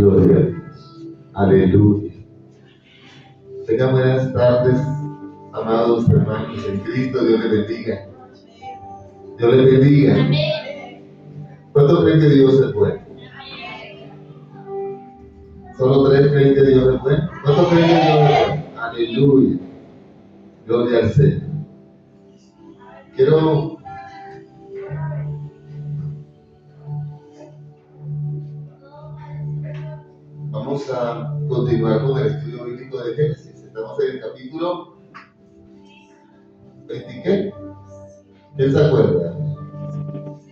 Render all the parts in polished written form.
Gloria a Dios. Aleluya. Tengan buenas tardes, amados hermanos en Cristo. Dios les bendiga. Dios les bendiga. ¿Cuántos creen que Dios es bueno? ¿Solo 3 creen que Dios es bueno? ¿Cuántos creen que Dios es bueno? Aleluya. Gloria al Señor. Vamos a continuar con el estudio bíblico de Génesis. Estamos en el capítulo 20, ¿qué? ¿Quién se acuerda?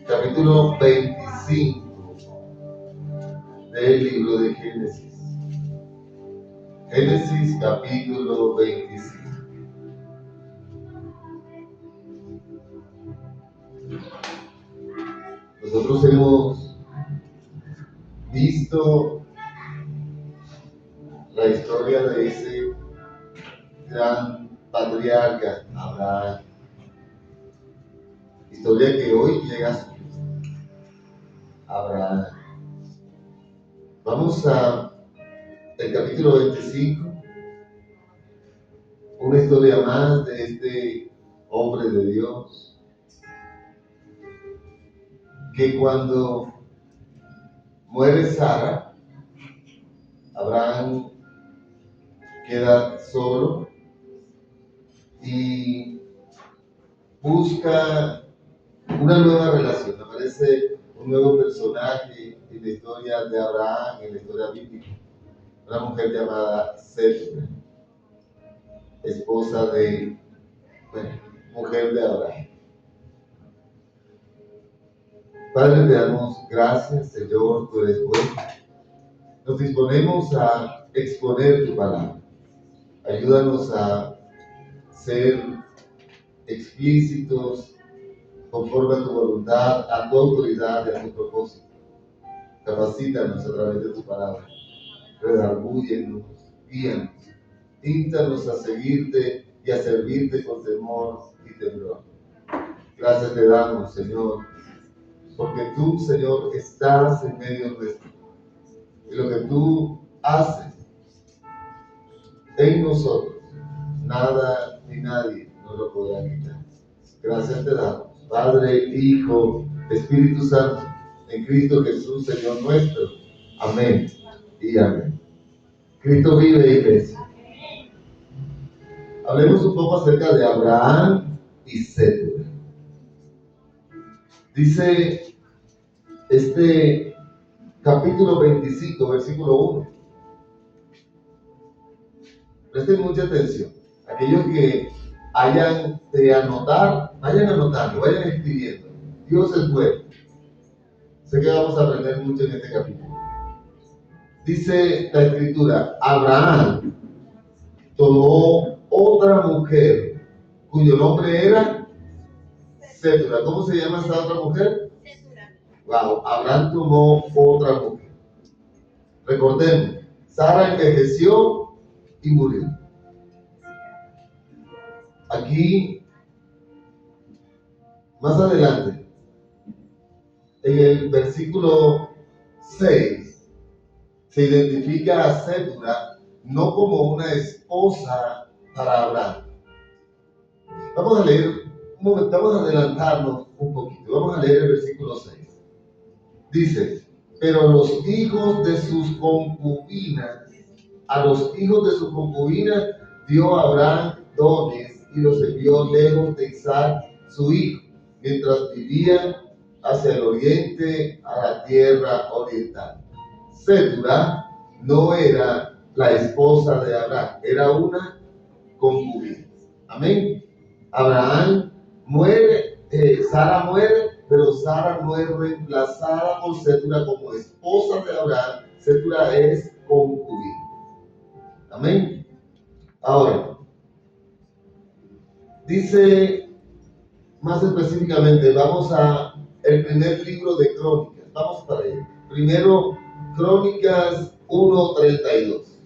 Capítulo 25 del libro de Génesis. Génesis capítulo 25. Nosotros hemos visto la historia de ese gran patriarca Abraham, historia que hoy llega a su fin. Abraham. Vamos a el capítulo 25, una historia más de este hombre de Dios, que cuando muere Sara, Abraham queda solo y busca una nueva relación. Aparece un nuevo personaje en la historia de Abraham, en la historia bíblica, una mujer llamada Sétura, mujer de Abraham. Padre, te damos gracias, Señor, tú eres bueno. Nos disponemos a exponer tu palabra. Ayúdanos a ser explícitos conforme a tu voluntad, a tu autoridad y a tu propósito. Capacítanos a través de tu palabra. Redargúyenos, guíanos, instanos a seguirte y a servirte con temor y temblor. Gracias te damos, Señor, porque tú, Señor, estás en medio nuestro. Y lo que tú haces en nosotros, nada ni nadie nos lo podrá quitar. Gracias te damos, Padre, Hijo, Espíritu Santo, en Cristo Jesús, Señor nuestro. Amén y amén. Cristo vive, iglesia. Hablemos un poco acerca de Abraham y Sétura. Dice este capítulo 25, versículo 1. Presten mucha atención. Aquellos que hayan de anotar, vayan anotando, vayan escribiendo. Dios es bueno. Sé que vamos a aprender mucho en este capítulo. Dice la escritura, Abraham tomó otra mujer cuyo nombre era Sétura. ¿Cómo se llama esa otra mujer? Sétura. Wow, Abraham tomó otra mujer. Recordemos, Sara envejeció y murió. Aquí, más adelante, en el versículo 6, se identifica a Sétura no como una esposa para Abraham. Vamos a leer un momento, vamos a adelantarnos un poquito. Vamos a leer el versículo 6. Dice, pero a los hijos de sus concubinas dio Abraham dones y los envió lejos de Isaac, su hijo, mientras vivían hacia el oriente, a la tierra oriental. Sétura no era la esposa de Abraham, era una concubina. Amén. Abraham muere, Sara muere, pero Sara no es reemplazada por Sétura como esposa de Abraham. Sétura es concubina. Amén. Ahora, dice más específicamente, vamos a el primer libro de Crónicas. Vamos para allá. Primero, Crónicas 1:32.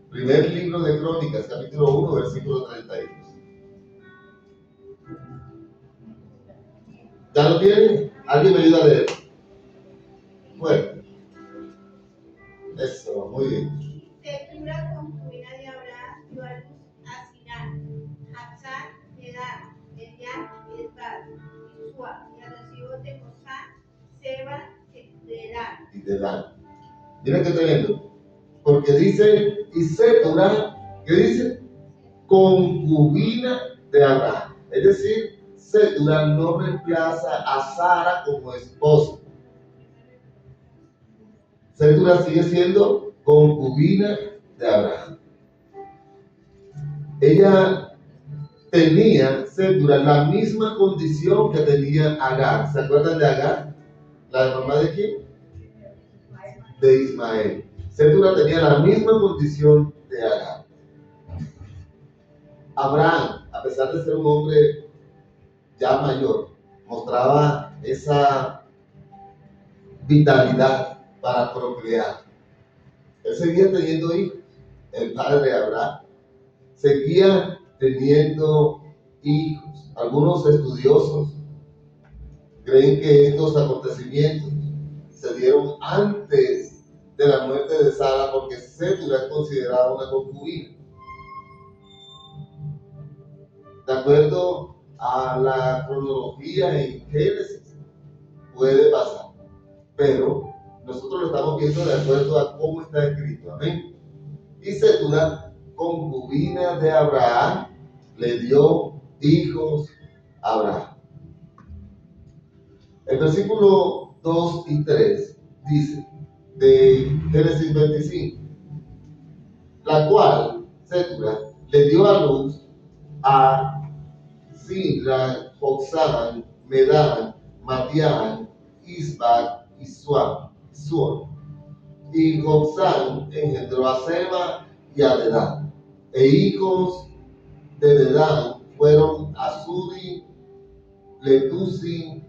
Primer libro de Crónicas, capítulo 1, versículo 32. ¿Ya lo tienen? ¿Alguien me ayuda a leer? Bueno. Muy bien. Ketura, concubina de Abraham, dio a luz a Sinán, Hatzán, Medad, Elián, Edbad, y Sua, y a los hijos de Josán, Seba, Dedán. Y te dan. Mira qué tremendo. Porque dice, y Setura, ¿qué dice? Concubina de Abraham. Es decir, Setura no reemplaza a Sara como esposa. Setura sigue siendo concubina de Abraham. Ella tenía, Setura, la misma condición que tenía Agar. ¿Se acuerdan de Agar? ¿La mamá de quién? De Ismael. Setura tenía la misma condición de Agar. Abraham, a pesar de ser un hombre ya mayor, mostraba esa vitalidad para procrear. Él seguía teniendo hijos, el padre de Abraham seguía teniendo hijos. Algunos estudiosos creen que estos acontecimientos se dieron antes de la muerte de Sara, porque Setura es considerada una concubina. De acuerdo a la cronología en Génesis, puede pasar, pero nosotros lo estamos viendo de acuerdo a cómo está escrito. Amén. Y Setura, concubina de Abraham, le dio hijos a Abraham. El versículo 2 y 3 dice de Génesis 25, la cual Setura le dio a luz a Sinra, Joxán, Medán, Madián, Isbac y Suar. Y Joxán engendró a Seba y a Dedán. E hijos de Dedán fueron Asuri, Letusi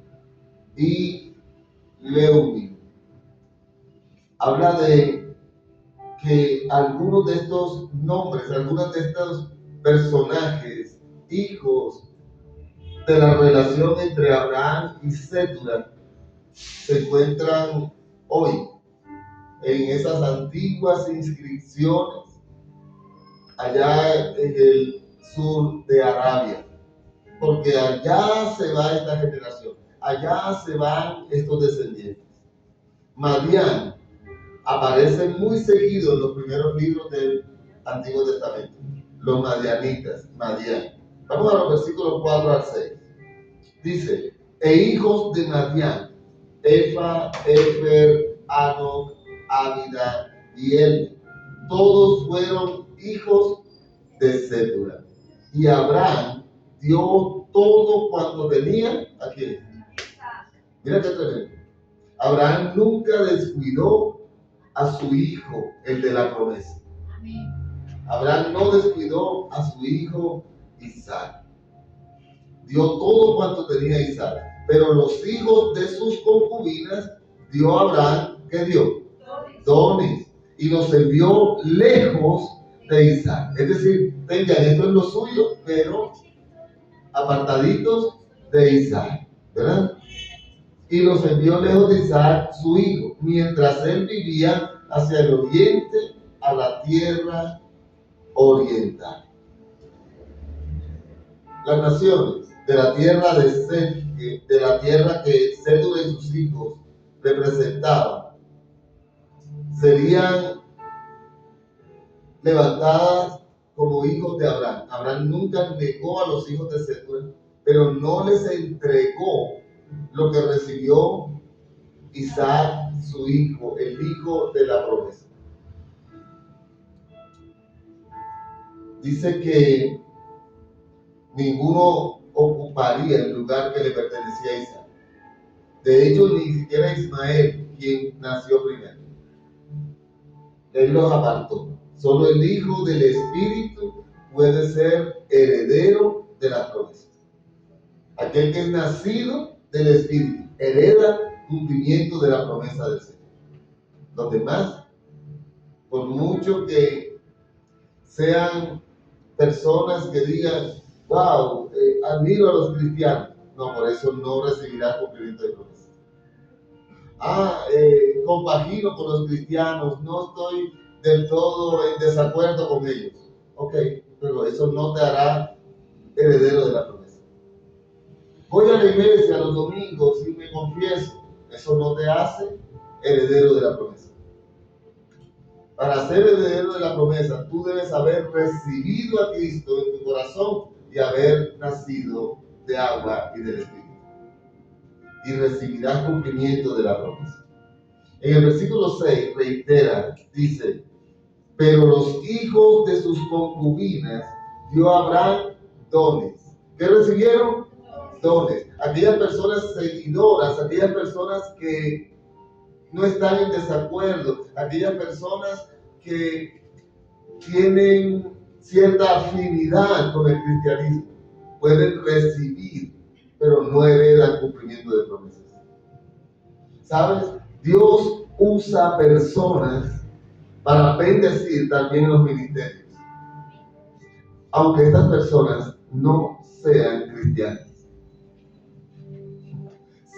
y Leumi. Habla de que algunos de estos nombres, algunos de estos personajes, hijos de la relación entre Abraham y Setura, se encuentran hoy en esas antiguas inscripciones allá en el sur de Arabia, porque allá se va esta generación, allá se van estos descendientes. Madián aparece muy seguido en los primeros libros del Antiguo Testamento, los madianitas, Madián. Vamos a los versículos 4 al 6. Dice, e hijos de Madián, Efa, Efer, Ano, Abida y él, todos fueron hijos de Setura. Y Abraham dio todo cuanto tenía a quién. Mira qué tremendo. Abraham nunca descuidó a su hijo, el de la promesa. Abraham no descuidó a su hijo Isaac. Dio todo cuanto tenía Isaac. Pero los hijos de sus concubinas dio a Abraham, ¿qué dio? Dones. Y los envió lejos de Isaac. Es decir, tengan, esto es lo suyo, pero apartaditos de Isaac, ¿verdad? Y los envió lejos de Isaac, su hijo, mientras él vivía hacia el oriente, a la tierra oriental. Las naciones de la tierra de la tierra que Setura y sus hijos representaban, serían levantadas como hijos de Abraham. Abraham nunca negó a los hijos de Setura, pero no les entregó lo que recibió Isaac, su hijo, el hijo de la promesa. Dice que ninguno ocuparía el lugar que le pertenecía a Isaac. De hecho, ni siquiera Ismael, quien nació primero. Él los apartó. Solo el hijo del Espíritu puede ser heredero de las promesas. Aquel que es nacido del Espíritu hereda cumplimiento de la promesa del Señor. Los demás, por mucho que sean personas que digan, wow, admiro a los cristianos, no, por eso no recibirás cumplimiento de promesa. Compagino con los cristianos, no estoy del todo en desacuerdo con ellos. Ok, pero eso no te hará heredero de la promesa. Voy a la iglesia los domingos y me confieso. Eso no te hace heredero de la promesa. Para ser heredero de la promesa, tú debes haber recibido a Cristo en tu corazón y haber nacido de agua y del Espíritu. Y recibirás cumplimiento de la promesa. En el versículo 6 reitera, dice, pero los hijos de sus concubinas dio a Abraham dones. ¿Qué recibieron? Dones. Aquellas personas seguidoras, aquellas personas que no están en desacuerdo, aquellas personas que tienen cierta afinidad con el cristianismo, pueden recibir, pero no heredan cumplimiento de promesas. ¿Sabes? Dios usa personas para bendecir también los ministerios, aunque estas personas no sean cristianas.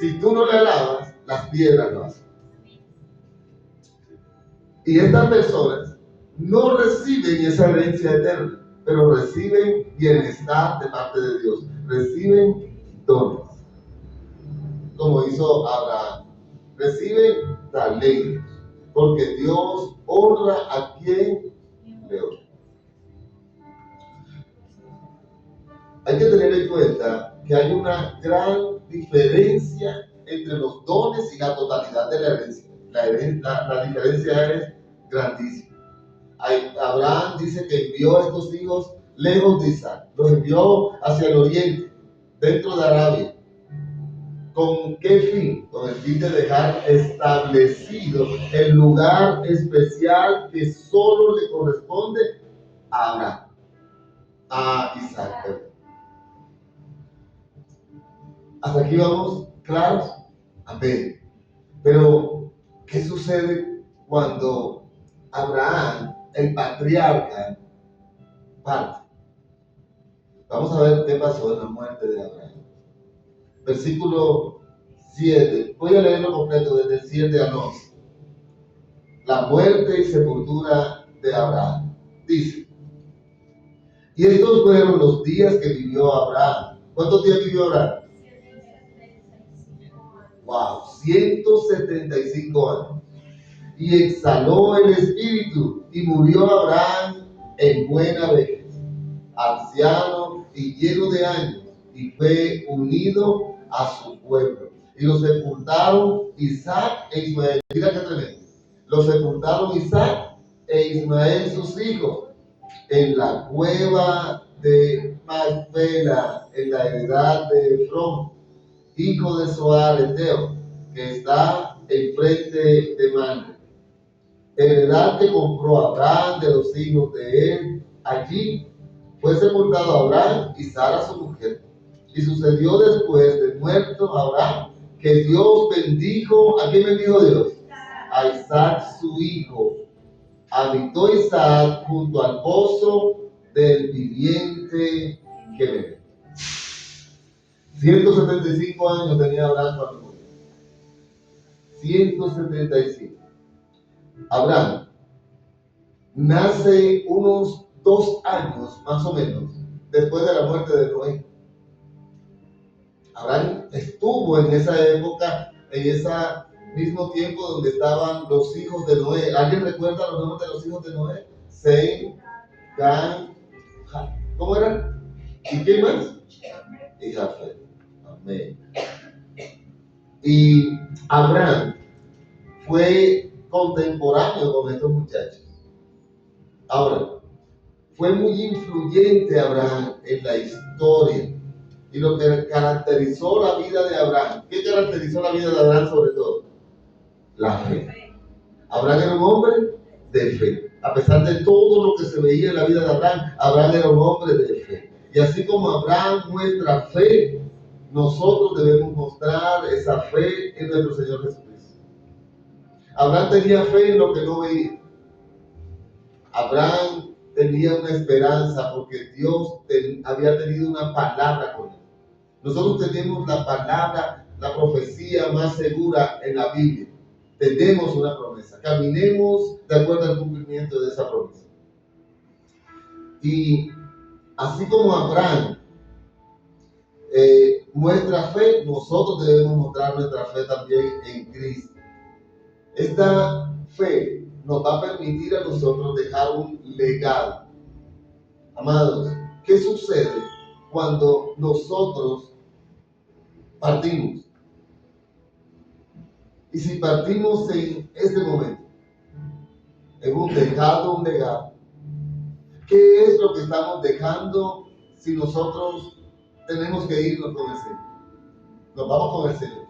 Si tú no le alabas, las piedras lo hacen. Y estas personas no reciben esa herencia eterna, pero reciben bienestar de parte de Dios, reciben dones, como hizo Abraham, reciben talentos, porque Dios honra a quien le honra. Hay que tener en cuenta que hay una gran diferencia entre los dones y la totalidad de la herencia. La diferencia es grandísima. Abraham dice que envió a estos hijos lejos de Isaac, los envió hacia el oriente, dentro de Arabia. ¿Con qué fin? Con el fin de dejar establecido el lugar especial que solo le corresponde a Abraham, a Isaac. Hasta aquí vamos claros. Amén. Pero, ¿qué sucede cuando Abraham, el patriarca, parte? Vamos a ver qué pasó en la muerte de Abraham. Versículo 7. Voy a leerlo completo desde el 7 al 11. La muerte y sepultura de Abraham. Dice, y estos fueron los días que vivió Abraham. ¿Cuántos días vivió Abraham? Wow, 175 años. Y exhaló el espíritu y murió Abraham en buena vejez, anciano y lleno de años, y fue unido a su pueblo. Y lo sepultaron Isaac e Ismael. Mira qué tremendo. Lo sepultaron Isaac e Ismael sus hijos en la cueva de Macpela, en la heredad de Efrón, hijo de Zoar Eteo, que está enfrente de Mamre. Heredad que compró Abraham de los hijos de él. Allí fue sepultado Abraham y Sara su mujer. Y sucedió después de muerto Abraham que Dios bendijo. ¿A quién bendijo Dios? A Isaac su hijo. Habitó Isaac junto al pozo del viviente que bebe. 175 años tenía Abraham cuando murió. 175. Abraham nace unos 2 años más o menos después de la muerte de Noé. Abraham estuvo en esa época, en ese mismo tiempo donde estaban los hijos de Noé. ¿Alguien recuerda los nombres de los hijos de Noé? Sem, Cam, ¿cómo eran? ¿Y qué más? Y Jafet. Amén. Y Abraham fue contemporáneo con estos muchachos. Ahora, fue muy influyente Abraham en la historia. Y lo que caracterizó la vida de Abraham, ¿qué caracterizó la vida de Abraham sobre todo? La fe. Abraham era un hombre de fe. A pesar de todo lo que se veía en la vida de Abraham, Abraham era un hombre de fe. Y así como Abraham muestra fe, nosotros debemos mostrar esa fe en nuestro Señor Jesucristo. Abraham tenía fe en lo que no veía. Abraham tenía una esperanza porque Dios había tenido una palabra con él. Nosotros tenemos la palabra, la profecía más segura en la Biblia. tenemos una promesa. Caminemos de acuerdo al cumplimiento de esa promesa. Y así como Abraham muestra fe, nosotros debemos mostrar nuestra fe también en Cristo. Esta fe nos va a permitir a nosotros dejar un legado. Amados, ¿qué sucede cuando nosotros partimos? Y si partimos en este momento, hemos dejado un legado. ¿Qué es lo que estamos dejando si nosotros tenemos que irnos con el Señor? Nos vamos con el Señor.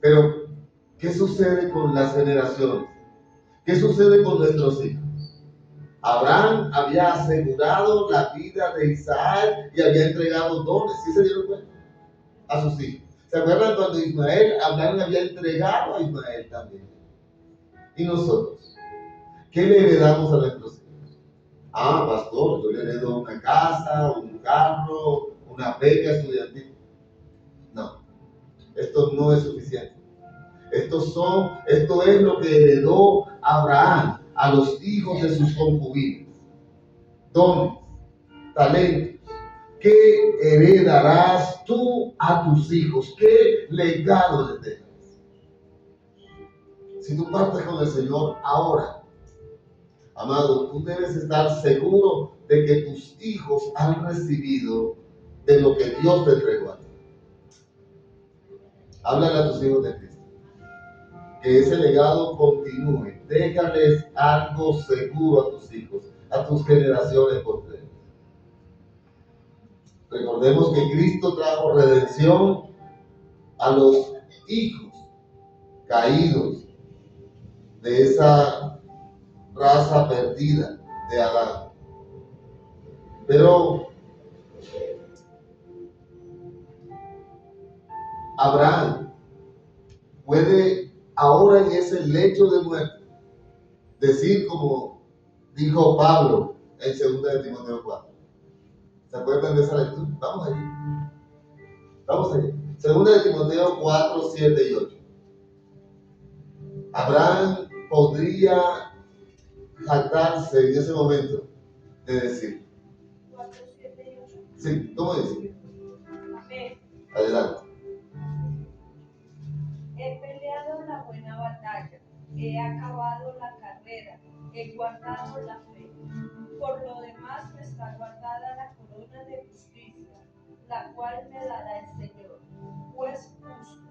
Pero, ¿qué sucede con las generaciones? ¿Qué sucede con nuestros hijos? Abraham había asegurado la vida de Isaac y había entregado dones. ¿Sí se dieron cuenta? A sus hijos. ¿Se acuerdan cuando Abraham había entregado a Ismael también? ¿Y nosotros? ¿Qué le heredamos a nuestros hijos? Ah, pastor, yo le heredo una casa, un carro, una beca estudiantil. No, esto no es suficiente. Esto es lo que heredó Abraham a los hijos de sus concubinas. Dones, talentos. ¿Qué heredarás tú a tus hijos? ¿Qué legado les dejas? Si tú partes con el Señor ahora, amado, tú debes estar seguro de que tus hijos han recibido de lo que Dios te entregó a ti. Háblale a tus hijos de Cristo. Que ese legado continúe. Déjales algo seguro a tus hijos, a tus generaciones posteriores. Recordemos que Cristo trajo redención a los hijos caídos de esa raza perdida de Adán. Pero Abraham puede ahora en ese lecho de muerte decir como dijo Pablo en 2 de Timoteo 4. ¿Se acuerdan de esa lectura? Vamos allí. Vamos allí. 2 de Timoteo 4, 7 y 8. Abraham podría jactarse en ese momento de decir. 4, 7 y 8. Sí, ¿cómo dice? Amén. Adelante. He peleado la buena batalla, he acabado la carrera, he guardado la fe. Por lo demás me está guardada la corona de justicia, la cual me dará el Señor, juez justo,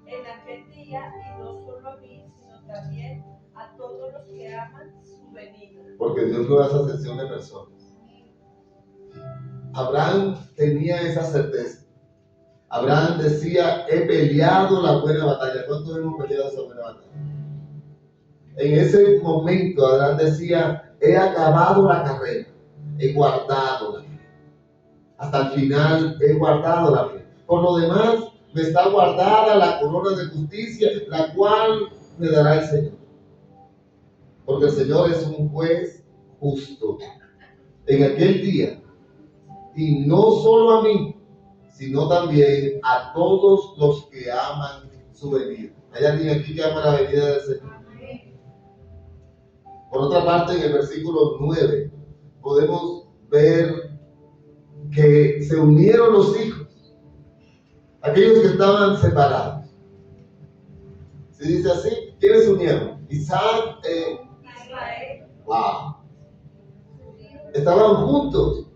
en aquel día, y no solo a mí, sino también a todos los que aman su venida. Porque Dios no hace acepción de personas. Abraham tenía esa certeza. Abraham decía, he peleado la buena batalla. ¿Cuántos hemos peleado esa buena batalla? En ese momento Abraham decía, he acabado la carrera, he guardado la fe. Hasta el final he guardado la fe. Por lo demás, me está guardada la corona de justicia, la cual me dará el Señor. Porque el Señor es un juez justo. En aquel día, y no solo a mí, sino también a todos los que aman su venida. ¿Hay alguien aquí que ama la venida del Señor? Por otra parte, en el versículo 9, podemos ver que se unieron los hijos, aquellos que estaban separados. Se dice así, ¿quiénes se unieron? Isaac Israel, wow. Estaban juntos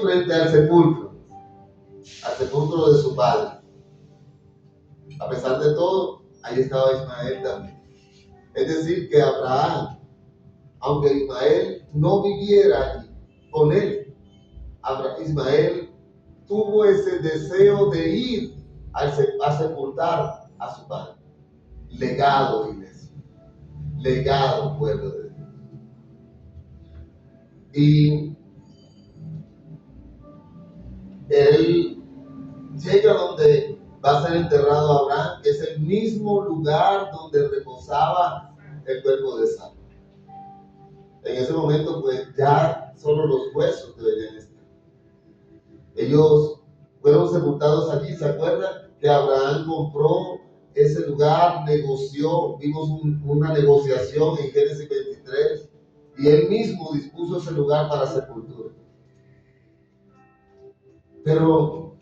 frente al sepulcro de su padre. A pesar de todo, ahí estaba Ismael también. Es decir, que Abraham, aunque Ismael no viviera allí con él, Ismael tuvo ese deseo de ir a sepultar a su padre. Legado, iglesia. Legado, pueblo de Dios. Y él llega donde va a ser enterrado Abraham, que es el mismo lugar donde reposaba el cuerpo de Sara. En ese momento, pues ya solo los huesos deberían estar. Ellos fueron sepultados allí. ¿Se acuerdan que Abraham compró ese lugar, negoció, vimos una negociación en Génesis 23, y él mismo dispuso ese lugar para sepultura. Pero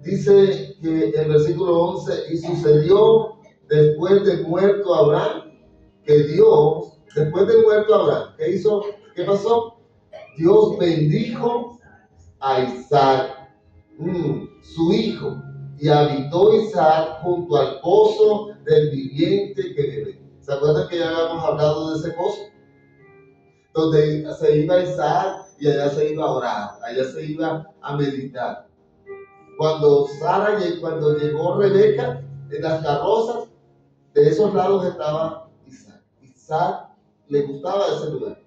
dice que el versículo 11, y sucedió después de muerto Abraham, que Dios, después de muerto Abraham, ¿qué hizo? ¿Qué pasó? Dios bendijo a Isaac, su hijo, y habitó Isaac junto al pozo del viviente que bebe. ¿Se acuerdan que ya habíamos hablado de ese pozo? Donde se iba Isaac y allá se iba a orar, allá se iba a meditar. Cuando llegó Rebeca en las carrozas, de esos lados estaba Isaac. Isaac le gustaba ese lugar.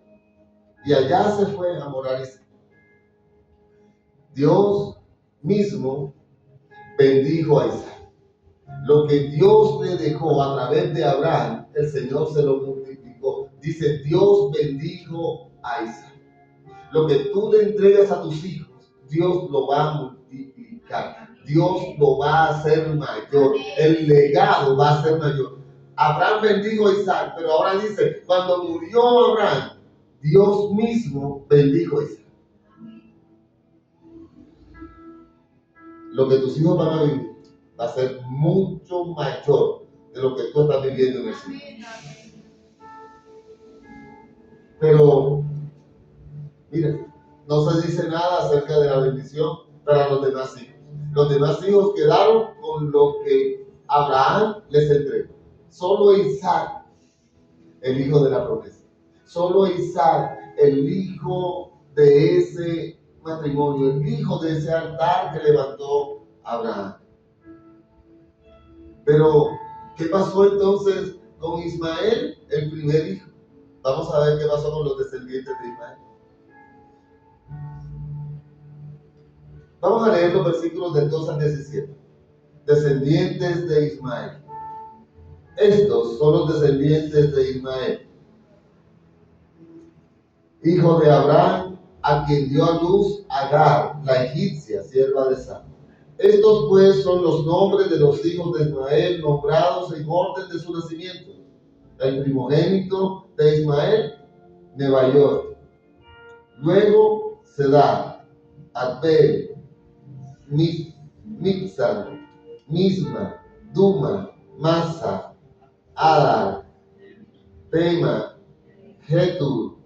Y allá se fue a morar Isaac. Dios mismo bendijo a Isaac. Lo que Dios le dejó a través de Abraham, el Señor se lo multiplicó. Dice, Dios bendijo a Isaac. Lo que tú le entregas a tus hijos, Dios lo va a multiplicar. Dios lo va a hacer mayor. El legado va a ser mayor. Abraham bendijo a Isaac, pero ahora dice, cuando murió Abraham, Dios mismo bendijo a Isaac. Lo que tus hijos van a vivir va a ser mucho mayor de lo que tú estás viviendo en el cielo. Pero, mira, no se dice nada acerca de la bendición para los demás hijos. Los demás hijos quedaron con lo que Abraham les entregó. Solo Isaac, el hijo de la promesa. Solo Isaac, el hijo de ese matrimonio, el hijo de ese altar que levantó Abraham. Pero, ¿qué pasó entonces con Ismael, el primer hijo? Vamos a ver qué pasó con los descendientes de Ismael. Vamos a leer los versículos del 2 al 17. Descendientes de Ismael. Estos son los descendientes de Ismael, hijo de Abraham, a quien dio a luz Agar, la egipcia, sierva de Sara. Estos pues son los nombres de los hijos de Ismael, nombrados en orden de su nacimiento. El primogénito de Ismael, Nebaiot. Luego Sedar, Adbel, Mibsam, Misma, Duma, Masa, Adar, Tema, Getur,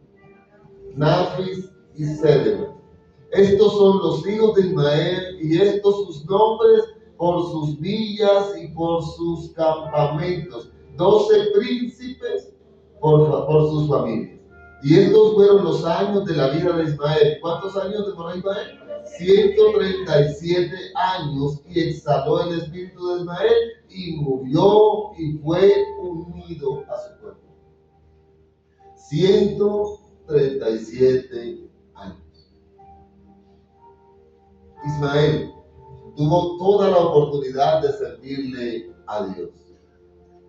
Nafis y Sedema. Estos son los hijos de Ismael, y estos sus nombres por sus villas y por sus campamentos. 12 príncipes por sus familias. Y estos fueron los años de la vida de Ismael. ¿Cuántos años demoró Ismael? 137 años, y exhaló el espíritu de Ismael y murió y fue unido a su cuerpo. 137 años. Ismael tuvo toda la oportunidad de servirle a Dios,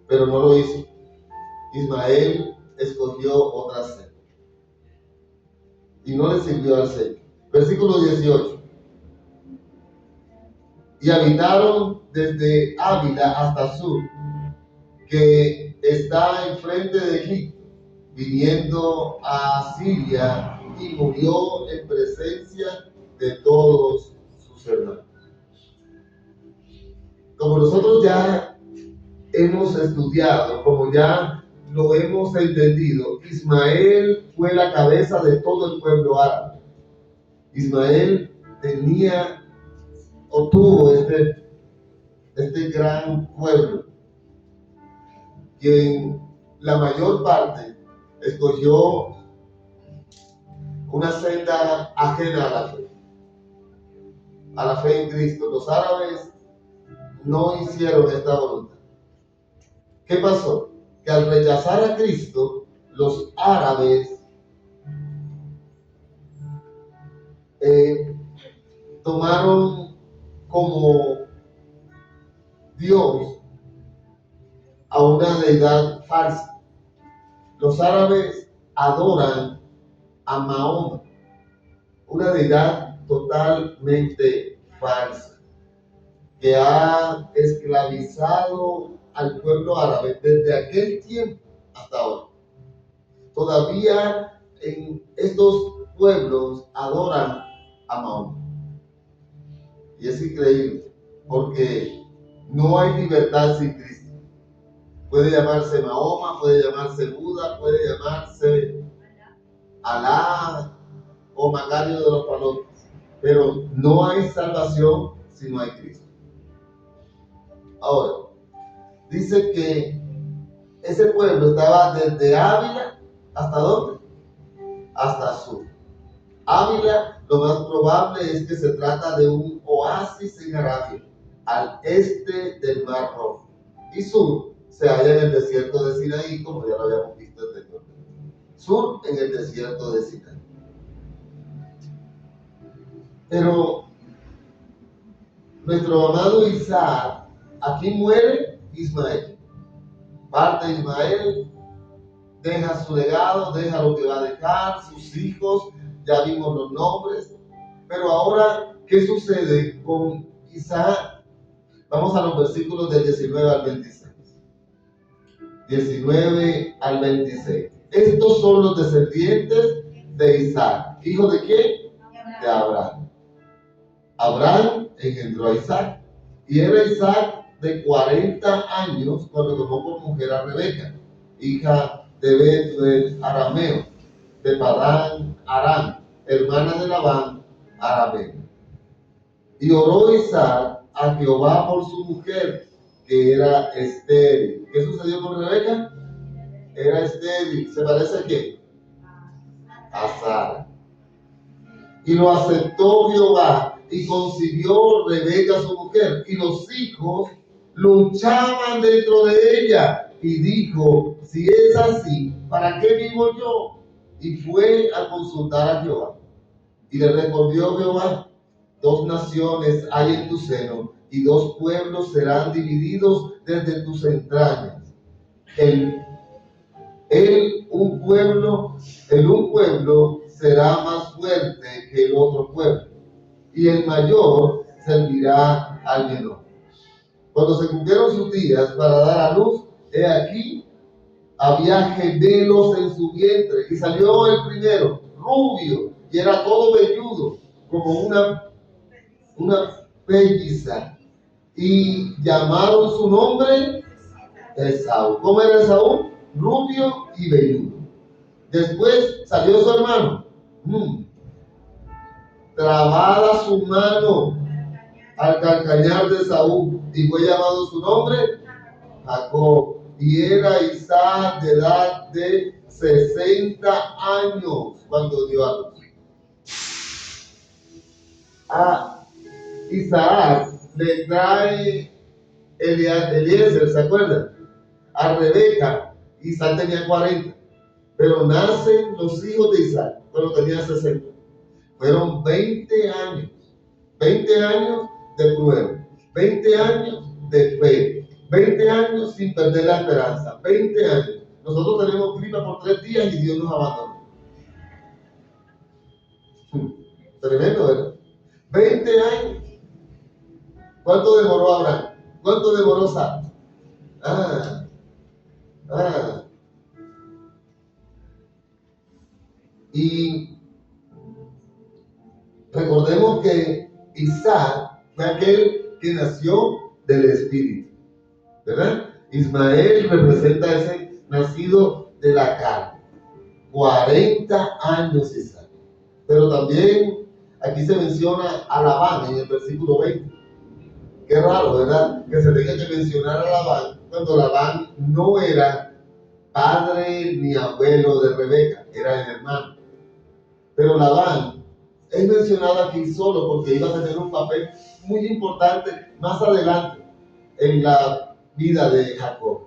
pero no lo hizo. Ismael escogió otra senda y no le sirvió al Señor. Versículo 18. Y habitaron desde Ávila hasta Sur, que está enfrente de Egipto, viniendo a Siria, y murió en presencia de todos sus hermanos. Como nosotros ya hemos estudiado, como ya lo hemos entendido, Ismael fue la cabeza de todo el pueblo árabe. Ismael tenía o tuvo este gran pueblo, quien la mayor parte escogió una senda ajena a la fe en Cristo. Los árabes no hicieron esta voluntad. ¿Qué pasó? Que al rechazar a Cristo, los árabes tomaron como Dios a una deidad falsa. Los árabes adoran a Mahoma, una deidad totalmente falsa. que ha esclavizado al pueblo árabe desde aquel tiempo hasta ahora. Todavía en estos pueblos adoran a Mahoma. Y es increíble, porque no hay libertad sin Cristo. Puede llamarse Mahoma, puede llamarse Buda, puede llamarse Alá o Macario de los Palotes, pero no hay salvación si no hay Cristo. Ahora, dice que ese pueblo estaba desde Ávila ¿hasta dónde? Hasta Sur. Ávila, lo más probable es que se trata de un oasis en Arabia, al este del Mar Rojo. Y Sur se halla en el desierto de Sinaí, como ya lo habíamos visto anteriormente. Sur en el desierto de Sinaí. Pero nuestro amado Isaac, aquí muere Ismael. Parte Ismael, deja su legado, deja lo que va a dejar, sus hijos, ya vimos los nombres. Pero ahora, ¿qué sucede con Isaac? Vamos a los versículos del 19 al 26. 19 al 26. Estos son los descendientes de Isaac. ¿Hijo de quién? De Abraham. Abraham engendró a Isaac. Y era Isaac de 40 años cuando tomó por mujer a Rebeca, hija de Betuel arameo, de Padán Aram, hermana de Labán arameo. Y oró Isaac a Jehová por su mujer, que era estéril. ¿Qué sucedió con Rebeca? Era estéril. ¿Se parece a qué? A Sara. Y lo aceptó Jehová y concibió Rebeca su mujer. Y los hijos luchaban dentro de ella. Y dijo, si es así, ¿para qué vivo yo? Y fue a consultar a Jehová. Y le respondió Jehová, 2 naciones hay en tu seno, y 2 pueblos serán divididos desde tus entrañas. Un pueblo será más fuerte que el otro pueblo, y el mayor servirá al menor. Cuando se cumplieron sus días para dar a luz, he aquí, había gemelos en su vientre, y salió el primero, rubio, y era todo velludo, como una pelliza, y llamaron su nombre Esaú. ¿Cómo era Esaú? Rubio y velludo. Después salió su hermano, trabada su mano al calcañar de Esaú, y fue llamado su nombre Jacob. Y era Isaac de edad de 60 años cuando dio a luz. A Isaac le trae Eliezer, ¿se acuerdan? A Rebeca. Isaac tenía 40, pero nacen los hijos de Isaac cuando tenía 60. Fueron 20 años de prueba, 20 años de fe, 20 años sin perder la esperanza, 20 años. Nosotros tenemos gripa por 3 días y Dios nos abandonó. Tremendo, ¿verdad? 20 años. ¿Cuánto demoró Abraham? ¿Cuánto demoró Sara? Y recordemos que Isaac fue aquel que nació del Espíritu, ¿verdad? Ismael representa ese nacido de la carne. 40 años Isaac. Pero también aquí se menciona a Labán en el versículo 20. Qué raro, ¿verdad? Que se tenga que mencionar a Labán cuando Labán no era padre ni abuelo de Rebeca, era el hermano. Pero Labán es mencionado aquí solo porque iba a tener un papel muy importante más adelante en la vida de Jacob.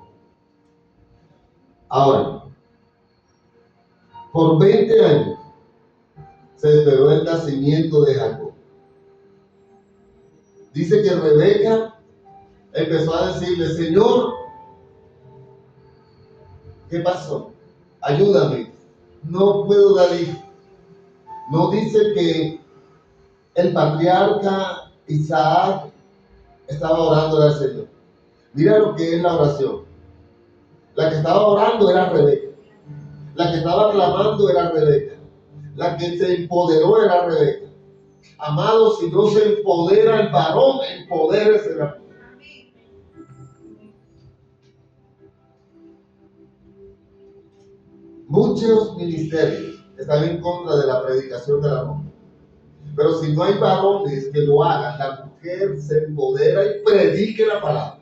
Ahora, por 20 años se esperó el nacimiento de Jacob. Dice que Rebeca empezó a decirle, Señor, ¿qué pasó? Ayúdame, no puedo dar hijo. No dice que el patriarca Isaac estaba orando al Señor. Mira lo que es la oración. La que estaba orando era Rebeca. La que estaba clamando era Rebeca. La que se empoderó era Rebeca. Amados, si no se empodera el varón, empodérese la mujer. Muchos ministerios están en contra de la predicación de la mujer. Pero si no hay varones que lo hagan, la mujer se empodera y predique la palabra.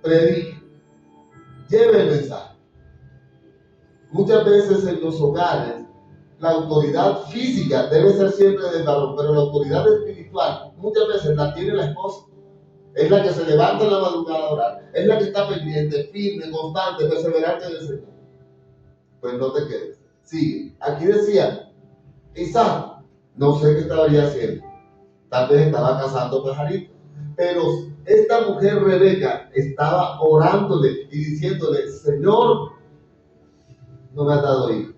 Predique. Lleve el mensaje. Muchas veces en los hogares, la autoridad física debe ser siempre del varón, pero la autoridad espiritual muchas veces la tiene la esposa. Es la que se levanta en la madrugada a orar. Es la que está pendiente, firme, constante, perseverante en el Señor. Pues no te quedes. Sigue. Aquí decía, Isaac, no sé qué estaría haciendo. Tal vez estaba cazando pajaritos. Pero esta mujer Rebeca estaba orándole y diciéndole, Señor, no me has dado hijos.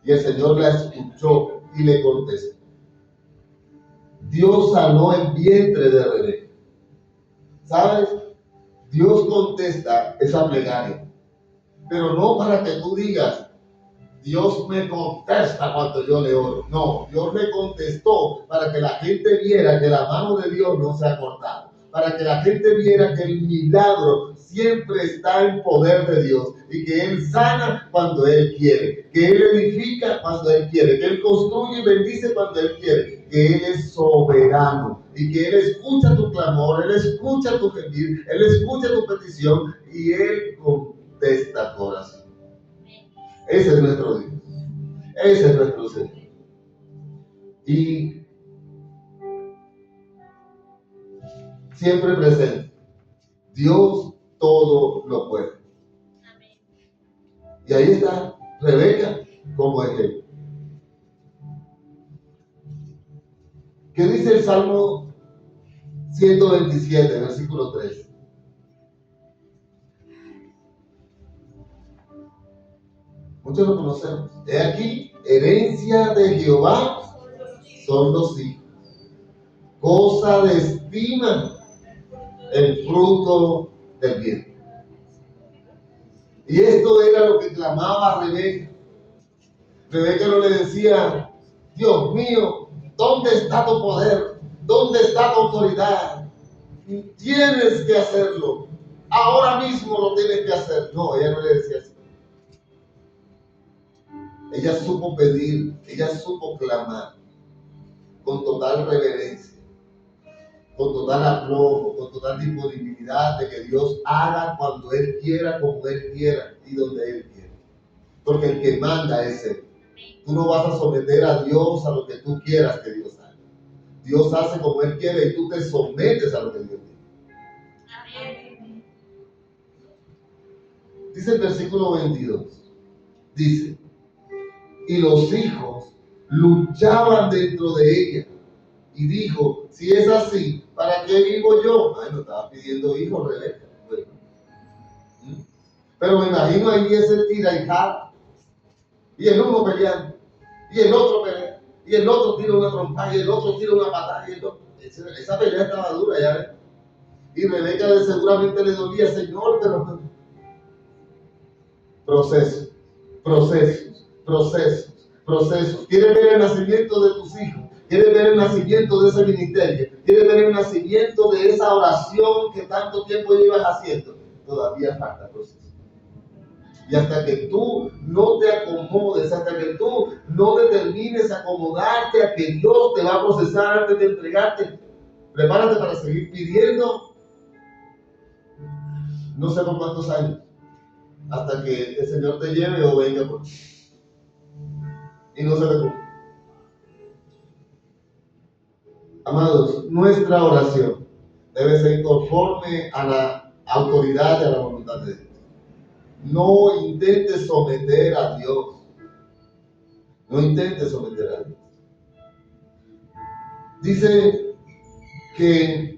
Y el Señor la escuchó y le contestó. Dios sanó el vientre de Rebeca. ¿Sabes? Dios contesta esa plegaria. Pero no para que tú digas, Dios me contesta cuando yo le oro. No, Dios le contestó para que la gente viera que la mano de Dios no se ha cortado. Para que la gente viera que el milagro siempre está en poder de Dios y que Él sana cuando Él quiere, que Él edifica cuando Él quiere, que Él construye y bendice cuando Él quiere, que Él es soberano y que Él escucha tu clamor, Él escucha tu gemir, Él escucha tu petición y Él contesta tu oración. Ese es nuestro Dios. Ese es nuestro Señor. Y siempre presente. Dios todo lo puede. Y ahí está Rebeca como ejemplo. ¿Qué dice el Salmo 127, versículo 3? Muchos lo conocemos. He aquí, herencia de Jehová son los hijos. Cosa de estima el fruto del vientre. Y esto era lo que clamaba Rebeca. Rebeca no le decía, Dios mío, ¿dónde está tu poder? ¿Dónde está tu autoridad? Tienes que hacerlo. Ahora mismo lo tienes que hacer. No, ella no le decía así. Ella supo pedir, ella supo clamar con total reverencia, con total aplomo, con total disponibilidad de que Dios haga cuando Él quiera, como Él quiera y donde Él quiera. Porque el que manda es Él. Tú no vas a someter a Dios a lo que tú quieras que Dios haga. Dios hace como Él quiere y tú te sometes a lo que Dios quiere. Dice el versículo 22. Dice, y los hijos luchaban dentro de ella. Y dijo, si es así, ¿para qué vivo yo? Ay, no estaba pidiendo hijos, Rebeca. Bueno. Pero me imagino ahí ese tira y jala. Y el uno peleando. Y el otro pelea. Y el otro tira una trompada. Y el otro tira una patada. Y el otro. Esa pelea estaba dura, ya ves. Y Rebeca seguramente le dolía, Señor, pero... Procesos. ¿Quieres ver el nacimiento de tus hijos? ¿Quieres ver el nacimiento de ese ministerio? ¿Quieres ver el nacimiento de esa oración que tanto tiempo llevas haciendo? Todavía falta proceso. Y hasta que tú no te acomodes, hasta que tú no determines acomodarte a que Dios te va a procesar antes de entregarte, prepárate para seguir pidiendo, no sé por cuántos años, hasta que el Señor te lleve o venga por ti. Y no se le cumple. Amados, nuestra oración debe ser conforme a la autoridad y a la voluntad de Dios. No intentes someter a Dios. No intentes someter a Dios. Dice que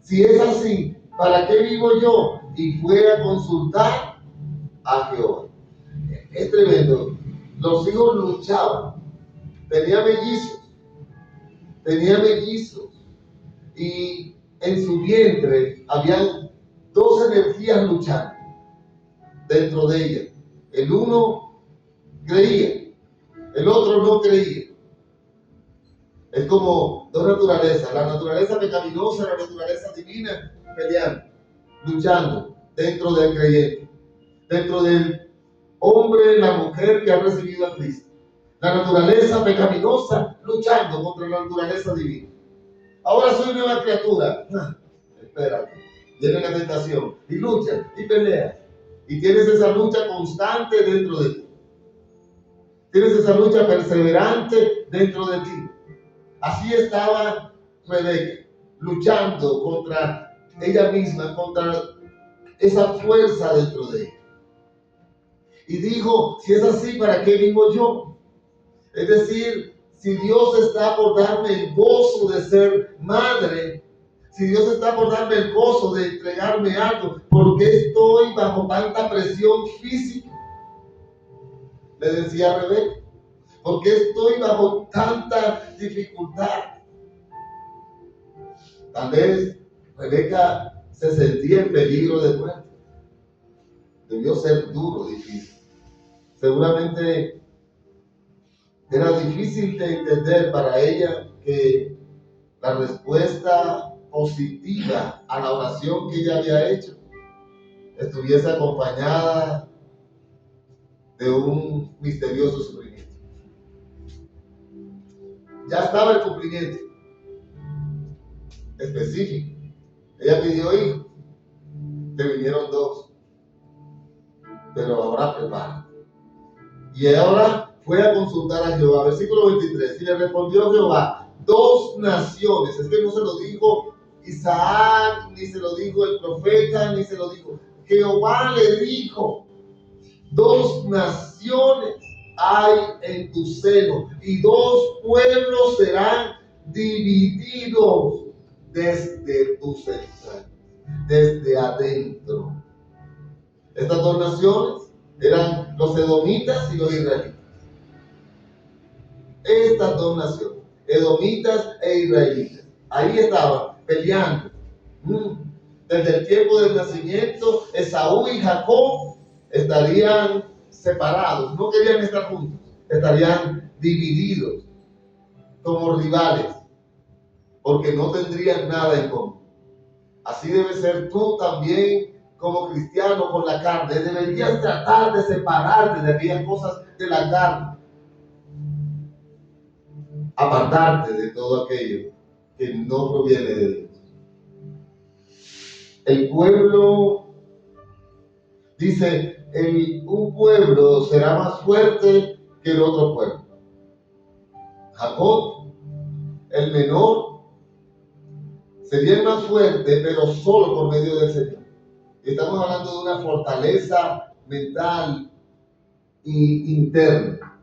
si es así, ¿para qué vivo yo? Y fue a consultar a Jehová. Es tremendo. Los hijos luchaban. Tenía mellizos. y en su vientre habían dos energías luchando dentro de ella. El uno creía, el otro no creía. Es como dos naturalezas, la naturaleza pecaminosa y la naturaleza divina peleando, luchando dentro del creyente, dentro del hombre, la mujer que ha recibido a Cristo. La naturaleza pecaminosa luchando contra la naturaleza divina. Ahora soy nueva criatura. Espérate, viene la tentación y lucha y pelea. Y tienes esa lucha constante dentro de ti. Tienes esa lucha perseverante dentro de ti. Así estaba Rebeca, luchando contra ella misma, contra esa fuerza dentro de ella. Y dijo, si es así, ¿para qué vivo yo? Es decir, si Dios está por darme el gozo de ser madre, si Dios está por darme el gozo de entregarme algo, ¿por qué estoy bajo tanta presión física? Le decía Rebeca, ¿por qué estoy bajo tanta dificultad? Tal vez Rebeca se sentía en peligro de muerte. Debió ser duro, difícil. Seguramente era difícil de entender para ella que la respuesta positiva a la oración que ella había hecho estuviese acompañada de un misterioso sufrimiento. Ya estaba el cumplimiento específico. Ella pidió hijos, le vinieron dos, pero ahora prepara. Y ahora fue a consultar a Jehová, versículo 23, y le respondió Jehová, dos naciones, es que no se lo dijo Isaac, ni se lo dijo el profeta, ni se lo dijo, Jehová le dijo, dos naciones hay en tu seno, y dos pueblos serán divididos desde tus entrañas, desde adentro. Estas dos naciones eran los edomitas y los israelitas. Estas dos naciones, edomitas e israelitas, ahí estaban peleando. Desde el tiempo del nacimiento, Esaú y Jacob estarían separados, no querían estar juntos, estarían divididos como rivales, porque no tendrían nada en común. Así debe ser tú también como cristiano con la carne. Deberías tratar de separarte de aquellas cosas de la carne, apartarte de todo aquello que no proviene de Dios. El pueblo, dice, un pueblo será más fuerte que el otro pueblo. Jacob, el menor, sería el más fuerte, pero solo por medio del Señor. Estamos hablando de una fortaleza mental e interna.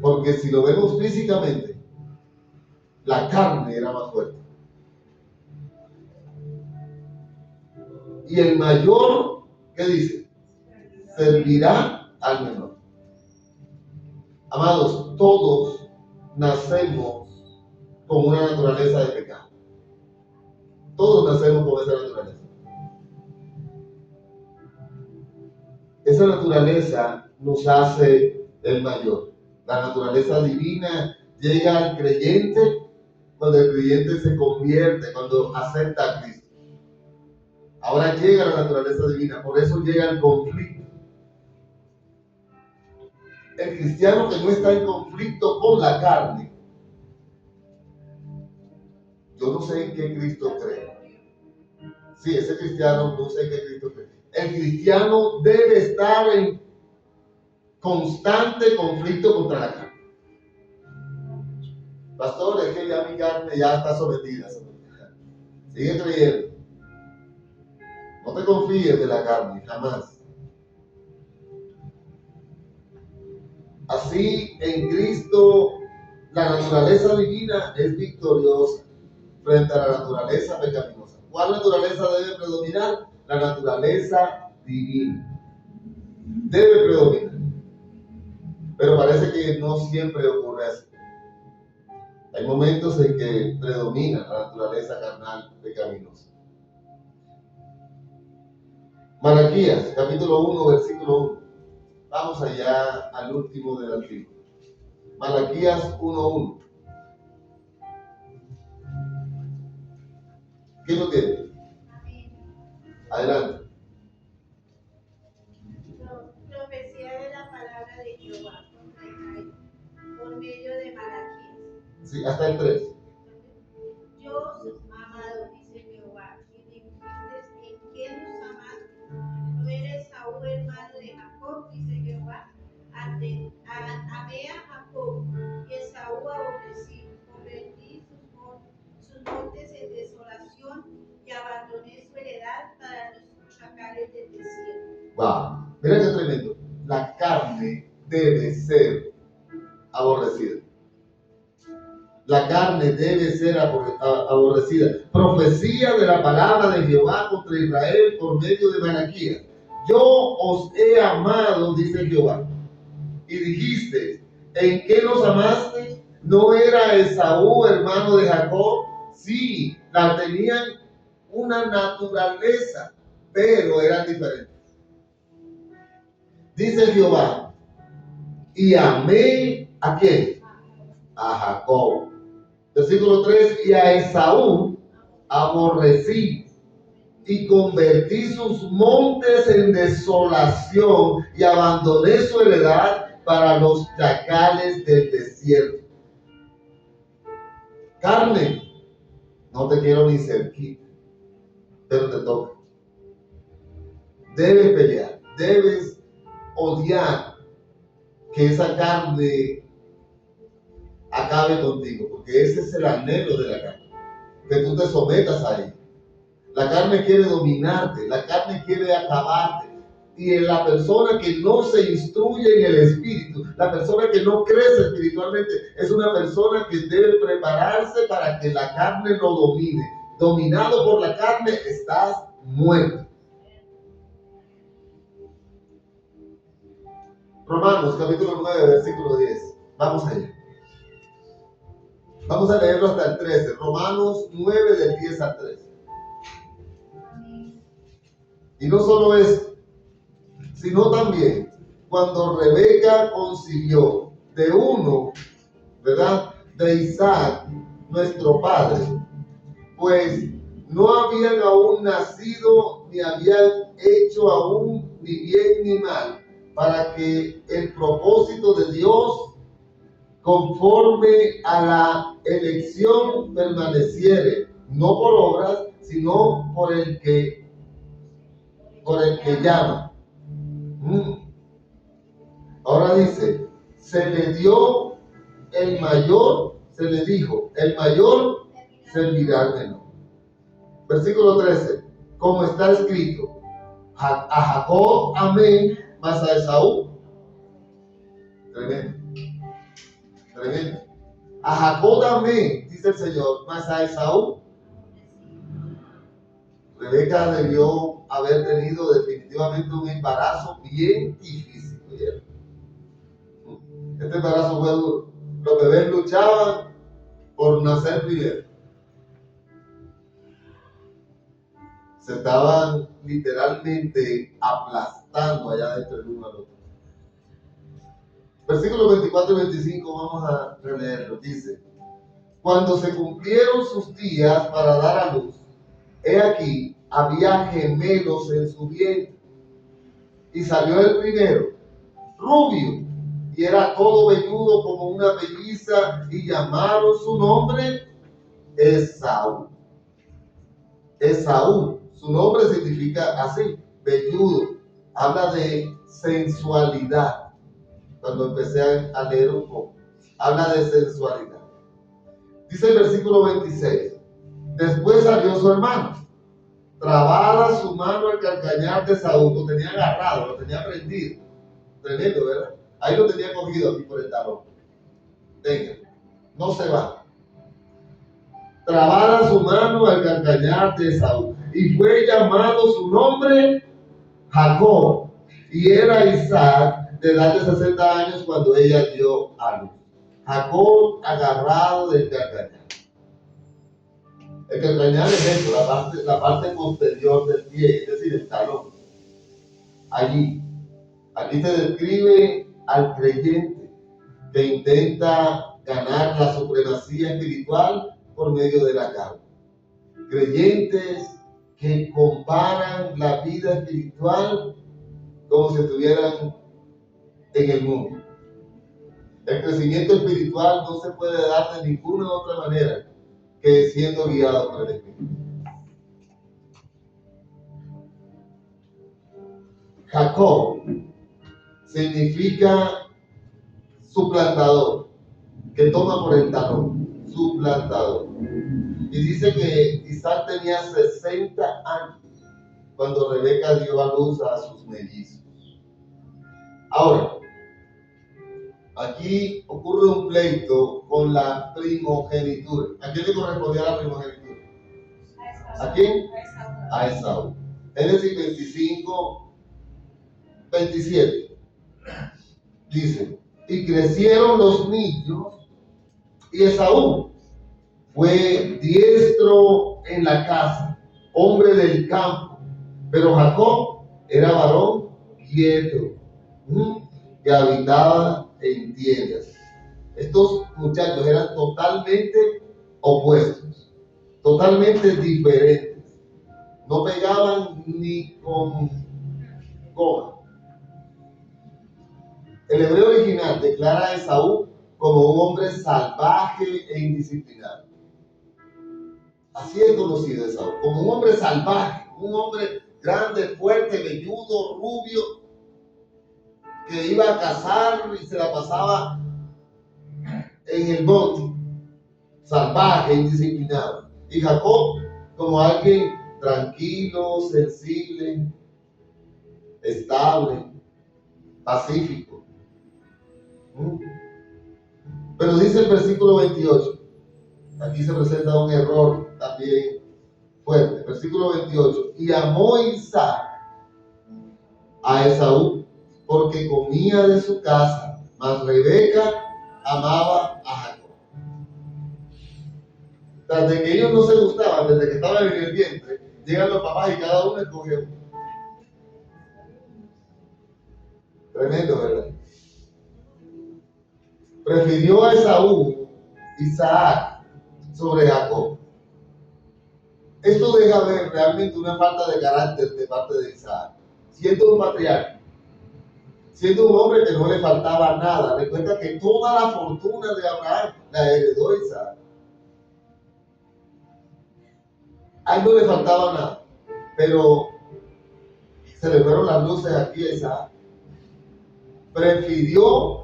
Porque si lo vemos físicamente, la carne era más fuerte. Y el mayor, ¿qué dice? Servirá al menor. Amados, todos nacemos con una naturaleza de pecado. Todos nacemos con esa naturaleza. Esa naturaleza nos hace el mayor. La naturaleza divina llega al creyente cuando el creyente se convierte, cuando acepta a Cristo. Ahora llega la naturaleza divina, por eso llega el conflicto. El cristiano que no está en conflicto con la carne, yo no sé en qué Cristo cree. Sí, ese cristiano no sé en qué Cristo cree. El cristiano debe estar en constante conflicto contra la carne. Pastor, es que ya mi carne ya está sometida. Sigue creyendo. No te confíes de la carne, jamás. Así, en Cristo, la naturaleza divina es victoriosa frente a la naturaleza pecaminosa. ¿Cuál naturaleza debe predominar? La naturaleza divina. Debe predominar. Pero parece que no siempre ocurre así. Hay momentos en que predomina la naturaleza carnal pecaminosa. Malaquías, capítulo 1, versículo 1. Vamos allá al último del Antiguo. Malaquías 1:1. ¿Quién lo tiene? Amén. Adelante. Profecía de la palabra de Jehová contra Israel por medio de Malaquías. Sí, hasta el 3. Yo, amado, dice Jehová, y dijiste en quién nos amaste. No eres Saúl, hermano de Jacob, dice Jehová. Amé a Jacob y Esaú aborrecí. Convertí sus montes en desolación y abandoné su heredad para los chacales del desierto. Wow. Mira qué tremendo. La carne debe ser aborrecida. La carne debe ser aborrecida. Profecía de la palabra de Jehová contra Israel por medio de Malaquías. Yo os he amado, dice Jehová. Y dijiste, ¿en qué nos amaste? ¿No era Esaú, hermano de Jacob? Sí, la tenían una naturaleza, pero eran diferentes. Dice Jehová, y amé ¿a quién? A Jacob. Versículo 3, y a Esaú aborrecí y convertí sus montes en desolación y abandoné su heredad para los chacales del desierto. Carne, no te quiero ni cerquita, pero te toca. Debes pelear, debes odiar que esa carne acabe contigo, porque ese es el anhelo de la carne, que tú te sometas a ella. La carne quiere dominarte, la carne quiere acabarte. Y en la persona que no se instruye en el espíritu, la persona que no crece espiritualmente, es una persona que debe prepararse para que la carne lo domine. Dominado por la carne, estás muerto. Romanos capítulo 9, versículo 10. Vamos allá. Vamos a leerlo hasta el 13. Romanos 9 del 10 al 13. Y no solo eso, sino también cuando Rebeca concibió de uno, ¿verdad? De Isaac, nuestro padre, pues no habían aún nacido ni habían hecho aún ni bien ni mal, para que el propósito de Dios conforme a la elección permaneciere, no por obras, sino por el que llama. Ahora dice, se le dio el mayor, se le dijo, el mayor servirá al menor. Versículo 13, como está escrito, a Jacob amé, mas a Esaú. Tremendo. Tremendo. A Jacob amé, dice el Señor, mas a Esaú. Rebeca debió haber tenido definitivamente un embarazo bien difícil. Este embarazo fue duro. Los bebés luchaban por nacer primero. Se estaban literalmente aplastando allá dentro del uno al otro. Versículos 24 y 25 vamos a releerlo. Dice, cuando se cumplieron sus días para dar a luz, he aquí, había gemelos en su vientre. Y salió el primero, rubio, y era todo velludo como una melliza, y llamaron su nombre Esaú. Esaú, su nombre significa así, velludo. Habla de sensualidad. Cuando empecé a leer un poco, habla de sensualidad. Dice el versículo 26, después salió su hermano, trabada su mano al calcañar de Esaú, lo tenía agarrado, lo tenía prendido. Tremendo, ¿verdad? Ahí lo tenía cogido aquí por el talón. Venga, no se va. Trabada su mano al calcañar de Esaú, y fue llamado su nombre Jacob, y era Isaac de edad de 60 años cuando ella dio a luz. Jacob agarrado del calcañar. El calcañar es esto, la parte posterior del pie, es decir, el talón. Allí, aquí se describe al creyente que intenta ganar la supremacía espiritual por medio de la carne. Creyentes que comparan la vida espiritual como si estuvieran en el mundo. El crecimiento espiritual no se puede dar de ninguna otra manera que siendo guiado por el Espíritu. Jacob significa suplantador, que toma por el talón, suplantador. Y dice que Isaac tenía 60 años cuando Rebeca dio a luz a sus mellizos. Ahora, aquí ocurre un pleito con la primogenitura. ¿A quién le correspondía la primogenitura? ¿A quién? A Esaú. Génesis 25, 27. Dice, y crecieron los niños, y Esaú fue diestro en la casa, hombre del campo, pero Jacob era varón quieto, que habitaba en tiendas. Estos muchachos eran totalmente opuestos, totalmente diferentes. No pegaban ni con coma. El hebreo original declara a Esaú como un hombre salvaje e indisciplinado. Así es conocido Esaú, como un hombre salvaje, un hombre grande, fuerte, velludo, rubio, que iba a cazar y se la pasaba en el monte, salvaje, indisciplinado. Y Jacob como alguien tranquilo, sensible, estable, pacífico. Pero dice el versículo 28, aquí se presenta un error también fuerte. Versículo 28, y amó Isaac a Esaú porque comía de su casa, mas Rebeca amaba a Jacob. Desde que ellos no se gustaban, desde que estaban en el vientre, llegan los papás y cada uno escoge uno. Tremendo, ¿verdad? Prefirió a Esaú, Isaac, sobre Jacob. Esto deja ver realmente una falta de carácter de parte de Isaac. Siendo un patriarca, siendo un hombre que no le faltaba nada. Recuerda que toda la fortuna de Abraham la heredó Isaac. A él no le faltaba nada, pero se le fueron las luces aquí a Isaac. Prefirió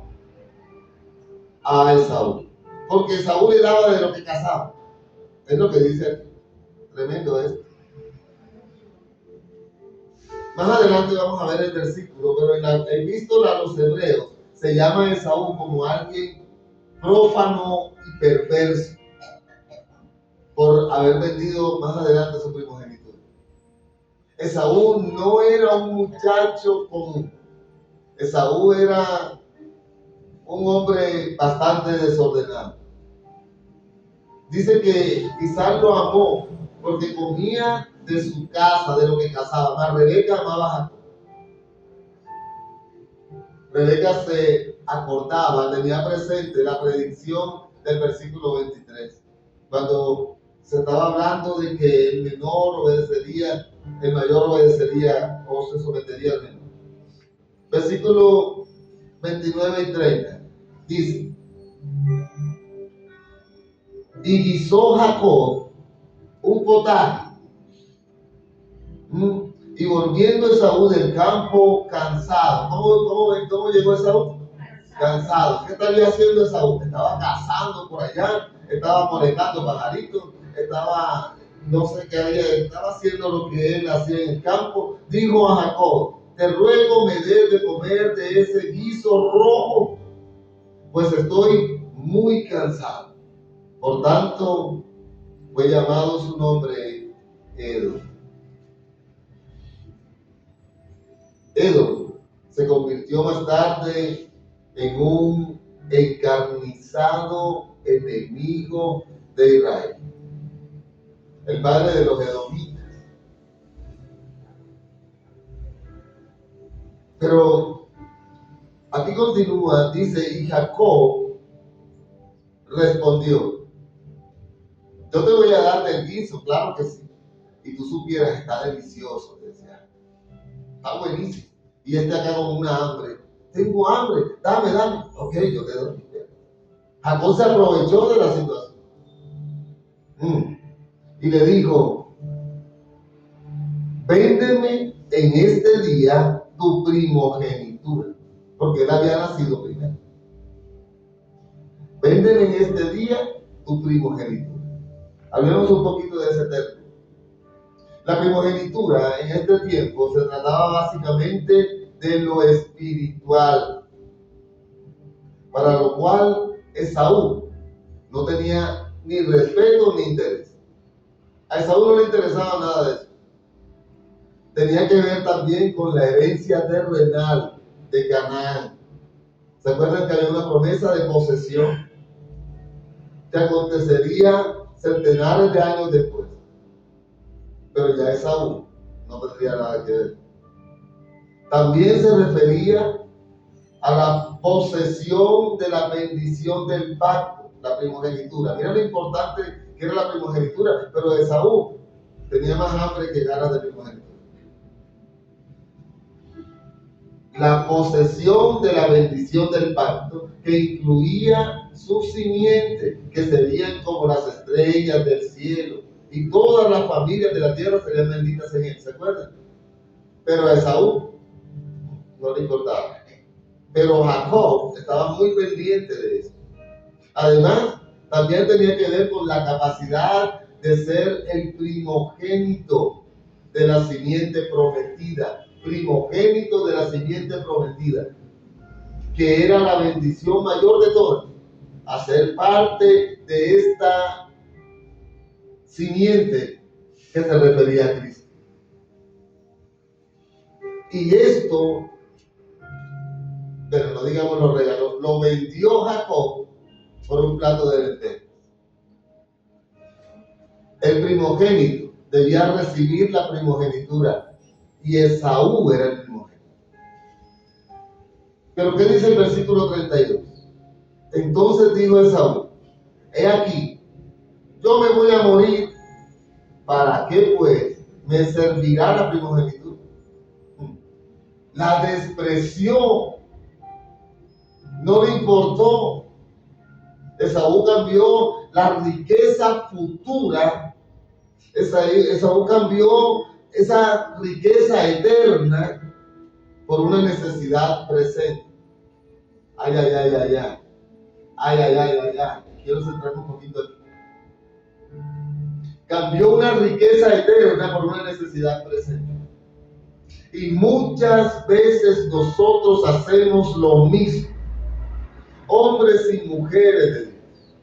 a Esaú, porque Esaú le daba de lo que cazaba. Es lo que dice aquí. Tremendo esto. Más adelante vamos a ver el versículo, pero en la epístola a los hebreos se llama a Esaú como alguien prófano y perverso por haber vendido más adelante su primogenitura. Esaú no era un muchacho común. Esaú era un hombre bastante desordenado. Dice que Isaac lo amó porque comía de su casa, de lo que cazaba. Mas Rebeca amaba a Jacob. Rebeca se acordaba, tenía presente la predicción del versículo 23, cuando se estaba hablando de que el menor obedecería, el mayor obedecería o se sometería al menor. Versículo 29 y 30 dice, y guisó Jacob un potaje, y volviendo Esaú del campo cansado. ¿Cómo llegó Esaú? Cansado. ¿Qué estaba haciendo Esaú? Estaba cazando por allá, estaba molestando pajaritos, no sé qué haría, estaba haciendo lo que él hacía en el campo. Dijo a Jacob, te ruego me des de comer de ese guiso rojo, pues estoy muy cansado. Por tanto, fue llamado su nombre Edom. Edom se convirtió más tarde en un encarnizado enemigo de Israel, el padre de los edomitas. Pero aquí continúa, dice, y Jacob respondió, yo te voy a dar del guiso, claro que sí, y tú supieras, está delicioso, decía, está buenísimo, y acá con una hambre, tengo hambre, dame, ok, yo te doy. Jacob se aprovechó de la situación. Y le dijo, véndeme en este día tu primogenitura, porque él había nacido primero. Véndeme en este día tu primogenitura. Hablemos un poquito de ese término. La primogenitura en este tiempo se trataba básicamente de lo espiritual, para lo cual Esaú no tenía ni respeto ni interés. A Esaú no le interesaba nada de eso. Tenía que ver también con la herencia terrenal de Canaán. ¿Se acuerdan que había una promesa de posesión que acontecería centenares de años después? Pero ya Esaú no tendría nada que ver. También se refería a la posesión de la bendición del pacto, la primogenitura. Mira lo importante que era la primogenitura, pero Esaú tenía más hambre que ganas de primogenitura. La posesión de la bendición del pacto, que incluía su simiente, que serían como las estrellas del cielo, y todas las familias de la tierra serían benditas en él, ¿se acuerdan? Pero a Esaú no le importaba. Pero Jacob estaba muy pendiente de eso. Además, también tenía que ver con la capacidad de ser el primogénito de la simiente prometida. Primogénito de la simiente prometida, que era la bendición mayor de todas, hacer parte de esta simiente que se refería a Cristo. Y esto, pero no digamos lo regaló, lo vendió Jacob por un plato de lentejas. El primogénito debía recibir la primogenitura y Esaú era el primogénito. Pero ¿qué dice el versículo 32? Entonces dijo Esaú, he aquí, yo me voy a morir, ¿para qué pues me servirá la primogenitura? La despreció, no le importó. Esaú cambió la riqueza futura, Esaú cambió esa riqueza eterna por una necesidad presente. Ay. Quiero centrarme un poquito aquí. Cambió una riqueza eterna por una necesidad presente. Y muchas veces nosotros hacemos lo mismo. Hombres y mujeres de Dios.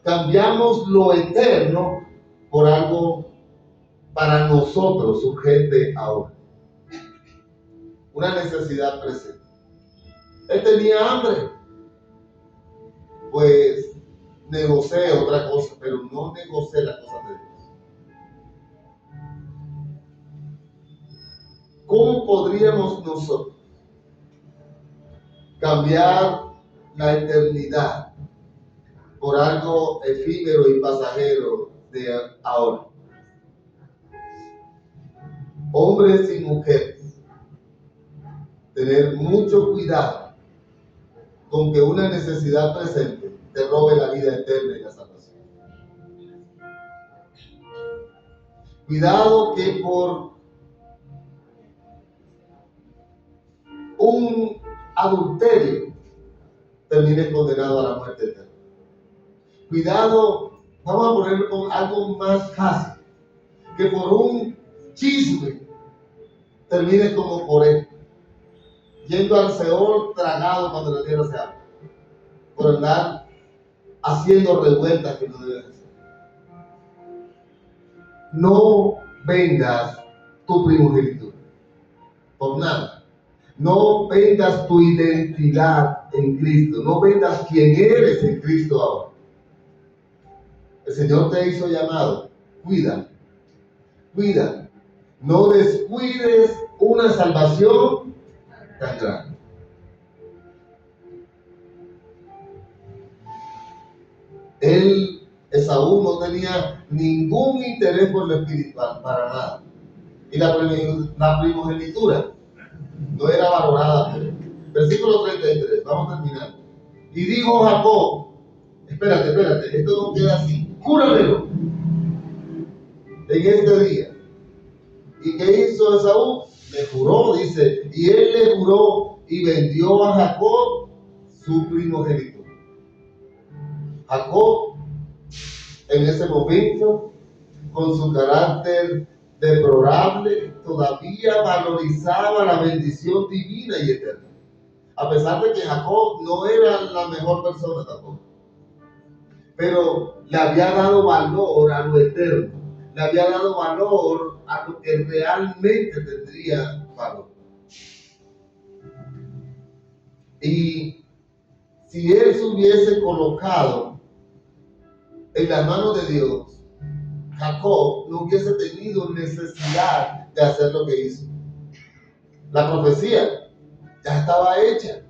Cambiamos lo eterno por algo para nosotros urgente ahora. Una necesidad presente. Él tenía hambre. Pues negocié otra cosa, pero no negocié las cosas de Dios. ¿Cómo podríamos nosotros cambiar la eternidad por algo efímero y pasajero de ahora? Hombres y mujeres, tener mucho cuidado con que una necesidad presente te robe la vida eterna y la salvación. Cuidado que por un adulterio termines condenado a la muerte eterna. Cuidado, vamos a poner con algo más fácil, que por un chisme termines como por él, yendo al Seol tragado cuando la tierra se abre, por andar haciendo revueltas que no debes hacer. No vendas tu primogenitura por nada. No vendas tu identidad en Cristo, no vendas quién eres en Cristo ahora. El Señor te hizo llamado, cuida, cuida. No descuides una salvación tan grande. Esaú, no tenía ningún interés por lo espiritual, para nada. Y la primogenitura no era valorada por él. Versículo 33, vamos a terminar. Y dijo Jacob, espérate, esto no queda así, júramelo en este día. ¿Y qué hizo Esaú? Le juró, dice, y él le juró y vendió a Jacob su primogenitura. Jacob, en ese momento, con su carácter deplorable, todavía valorizaba la bendición divina y eterna. A pesar de que Jacob no era la mejor persona tampoco, pero le había dado valor a lo eterno, le había dado valor a lo que realmente tendría valor. Y si él se hubiese colocado en las manos de Dios, Jacob no hubiese tenido necesidad de hacer lo que hizo. La profecía ya estaba hecha.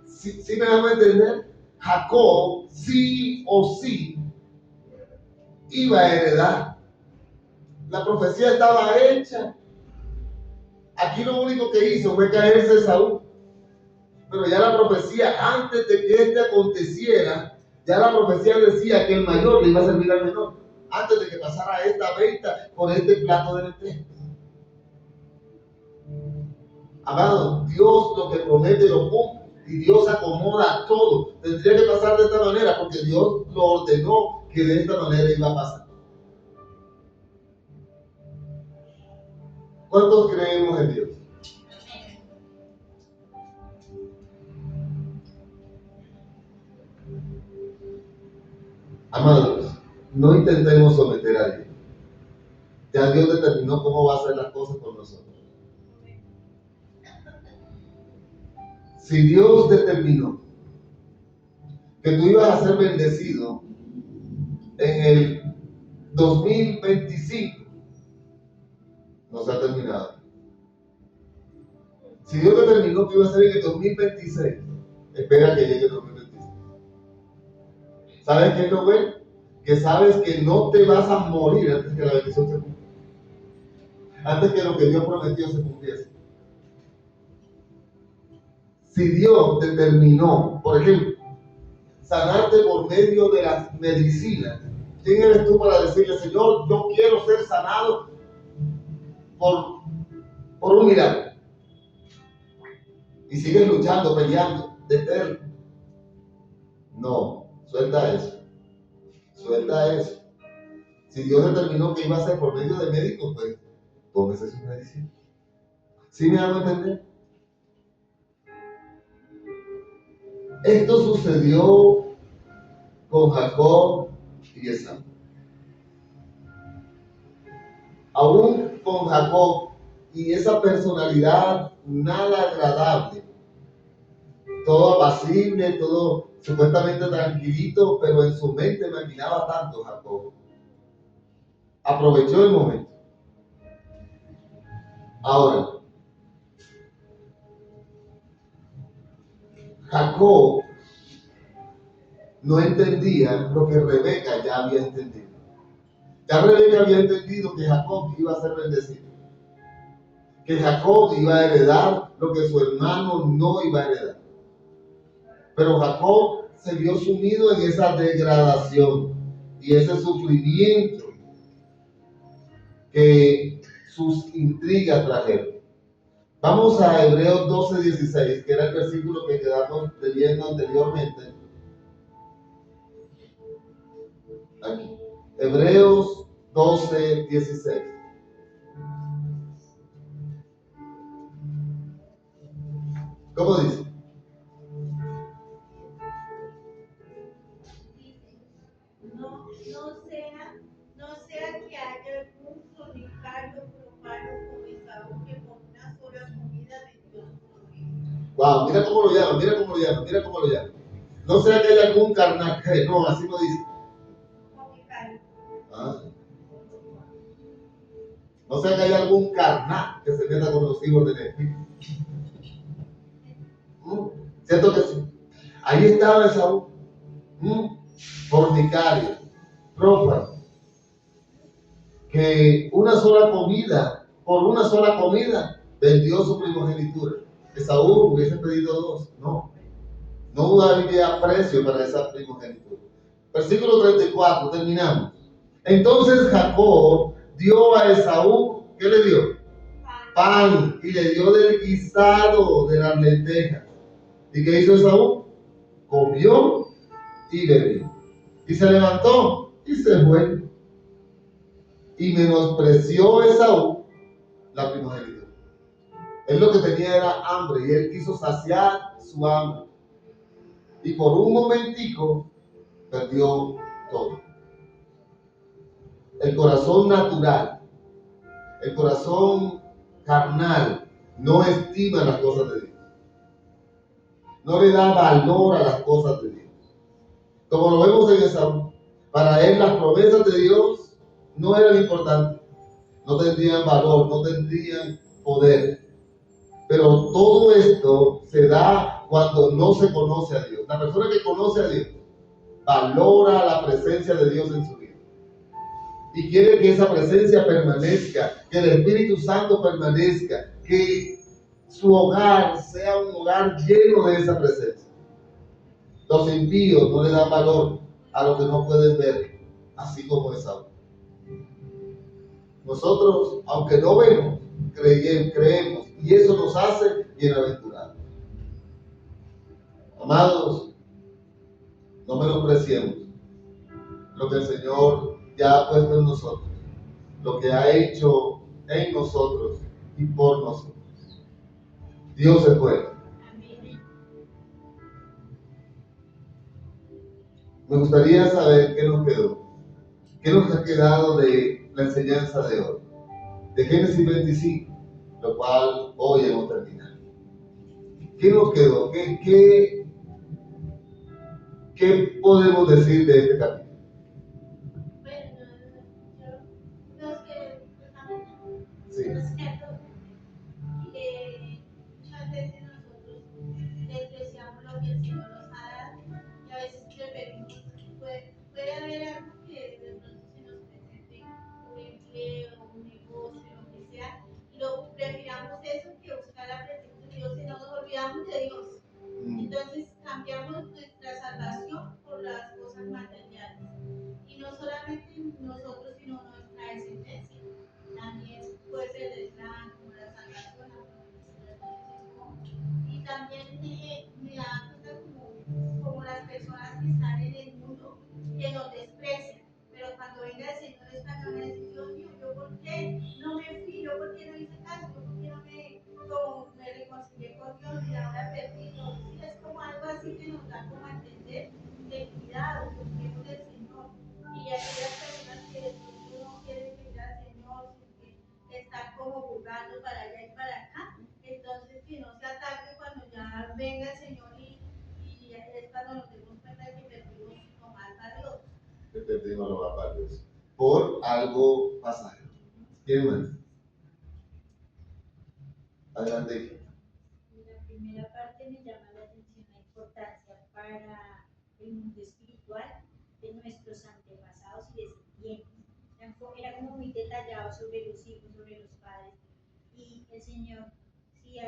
¿Sí me van a entender? Jacob sí o sí iba a heredar. La profecía estaba hecha. Aquí lo único que hizo fue caerse Saúl. Pero ya la profecía, antes de que este aconteciera, ya la profecía decía que el mayor le iba a servir al menor. Antes de que pasara esta venta por este plato de lentejas. Amado, Dios lo que promete lo cumple. Y Dios acomoda todo. Tendría que pasar de esta manera porque Dios lo ordenó que de esta manera iba a pasar. ¿Cuántos creemos en Dios? Amados, no intentemos someter a Dios. Ya Dios determinó cómo va a hacer las cosas con nosotros. Si Dios determinó que tú ibas a ser bendecido en el 2025, no se ha terminado. Si Dios determinó que iba a ser en el 2026, espera que llegue el 2026. ¿Sabes qué es lo bueno? Que sabes que no te vas a morir antes que la bendición se cumpla. Antes que lo que Dios prometió se cumpliese. Si Dios determinó, por ejemplo, sanarte por medio de las medicinas, ¿quién eres tú para decirle, Señor, yo quiero ser sanado por un milagro? Y sigues luchando, peleando, de eterno. No, suelta eso. Suelta eso. Si Dios determinó que iba a ser por medio de médicos, pues tómese su medicina. ¿Sí me hago entender? Esto sucedió con Jacob y Esaú. Aún con Jacob y esa personalidad nada agradable, todo apacible, todo supuestamente tranquilito, pero en su mente maquinaba tanto Jacob. Aprovechó el momento. Ahora, Jacob no entendía lo que Rebeca ya había entendido. Ya Rebeca había entendido que Jacob iba a ser bendecido, que Jacob iba a heredar lo que su hermano no iba a heredar. Pero Jacob se vio sumido en esa degradación y ese sufrimiento que sus intrigas trajeron. Vamos a Hebreos 12:16, que era el versículo que quedamos leyendo anteriormente. Aquí. Hebreos 12:16. ¿Cómo dice? No sea que haya algún fornicario profano como Esaú, que por una sola Wow, mira cómo lo llaman, mira cómo lo llaman, mira cómo lo llaman. No sea que haya algún carnal, no, así no dice. Ah. No sea que haya algún carnal que se meta con los hijos del Espíritu. ¿Cierto que sí? Ahí estaba Esaú, fornicario, prófano, que una sola comida, por una sola comida, vendió su primogenitura. Esaú hubiese pedido dos, no había precio para esa primogenitura. Versículo 34, terminamos. Entonces Jacob dio a Esaú, ¿qué le dio? Pan, y le dio del guisado de las lentejas. ¿Y qué hizo Esaú? Comió y bebió. Y se levantó y se fue. Y menospreció Esaú la primogenitura. Él lo que tenía era hambre y él quiso saciar su hambre. Y por un momentico perdió todo. El corazón natural, el corazón carnal, no estima las cosas de Dios. No le da valor a las cosas de Dios. Como lo vemos en Esaú, para él las promesas de Dios no eran importantes, no tendrían valor, no tendrían poder. Pero todo esto se da cuando no se conoce a Dios. La persona que conoce a Dios valora la presencia de Dios en su vida y quiere que esa presencia permanezca, que el Espíritu Santo permanezca, que su hogar sea un hogar lleno de esa presencia. Los impíos no le dan valor a lo que no pueden ver, así como Esaú. Nosotros, aunque no vemos, creemos, y eso nos hace bienaventurados. Amados, no menospreciemos lo que el Señor ya ha puesto en nosotros, lo que ha hecho en nosotros y por nosotros. Dios es bueno. Me gustaría saber qué nos quedó. ¿Qué nos ha quedado de la enseñanza de hoy? De Génesis 25, lo cual hoy hemos terminado. ¿Qué nos quedó? ¿Qué podemos decir de este capítulo? Sí. Muchas veces nosotros despreciamos lo que el Señor nos ha dado y a veces preferimos, puede haber algo que de pronto se nos presente, un empleo, un negocio, lo que sea, y lo prefiramos eso que buscar la presencia de Dios y nos olvidamos de Dios. Entonces cambiamos nuestra salvación por las cosas materiales. Y no solamente nosotros, sino nuestra descendencia. También puede ser el plan, como la salvación, la promesa. Y también me da cuenta como las personas que están en el mundo que nos desprecian. Pero cuando venga el Señor, están van a decir: Dios mío, ¿yo por qué no me fui? ¿Yo por qué no hice caso? ¿Yo por qué no me reconcilié con Dios y ahora perdí todo? Sí, es como algo así que nos da como a entender de cuidado, busquemos del Señor. Y aquellas personas que de pronto no quieren venir al Señor, que están como jugando para allá y para acá, entonces que no se ataque cuando ya venga el Señor y es cuando nos demos cuenta de que perdimos nomás a Dios. Que perdimos nomás a Dios. Por algo pasajero. ¿Quién más? Adelante. La primera parte me llama la atención la importancia para el mundo espiritual de nuestros antepasados y descendientes. Era como muy detallado sobre los hijos, sobre los padres. Y el Señor, si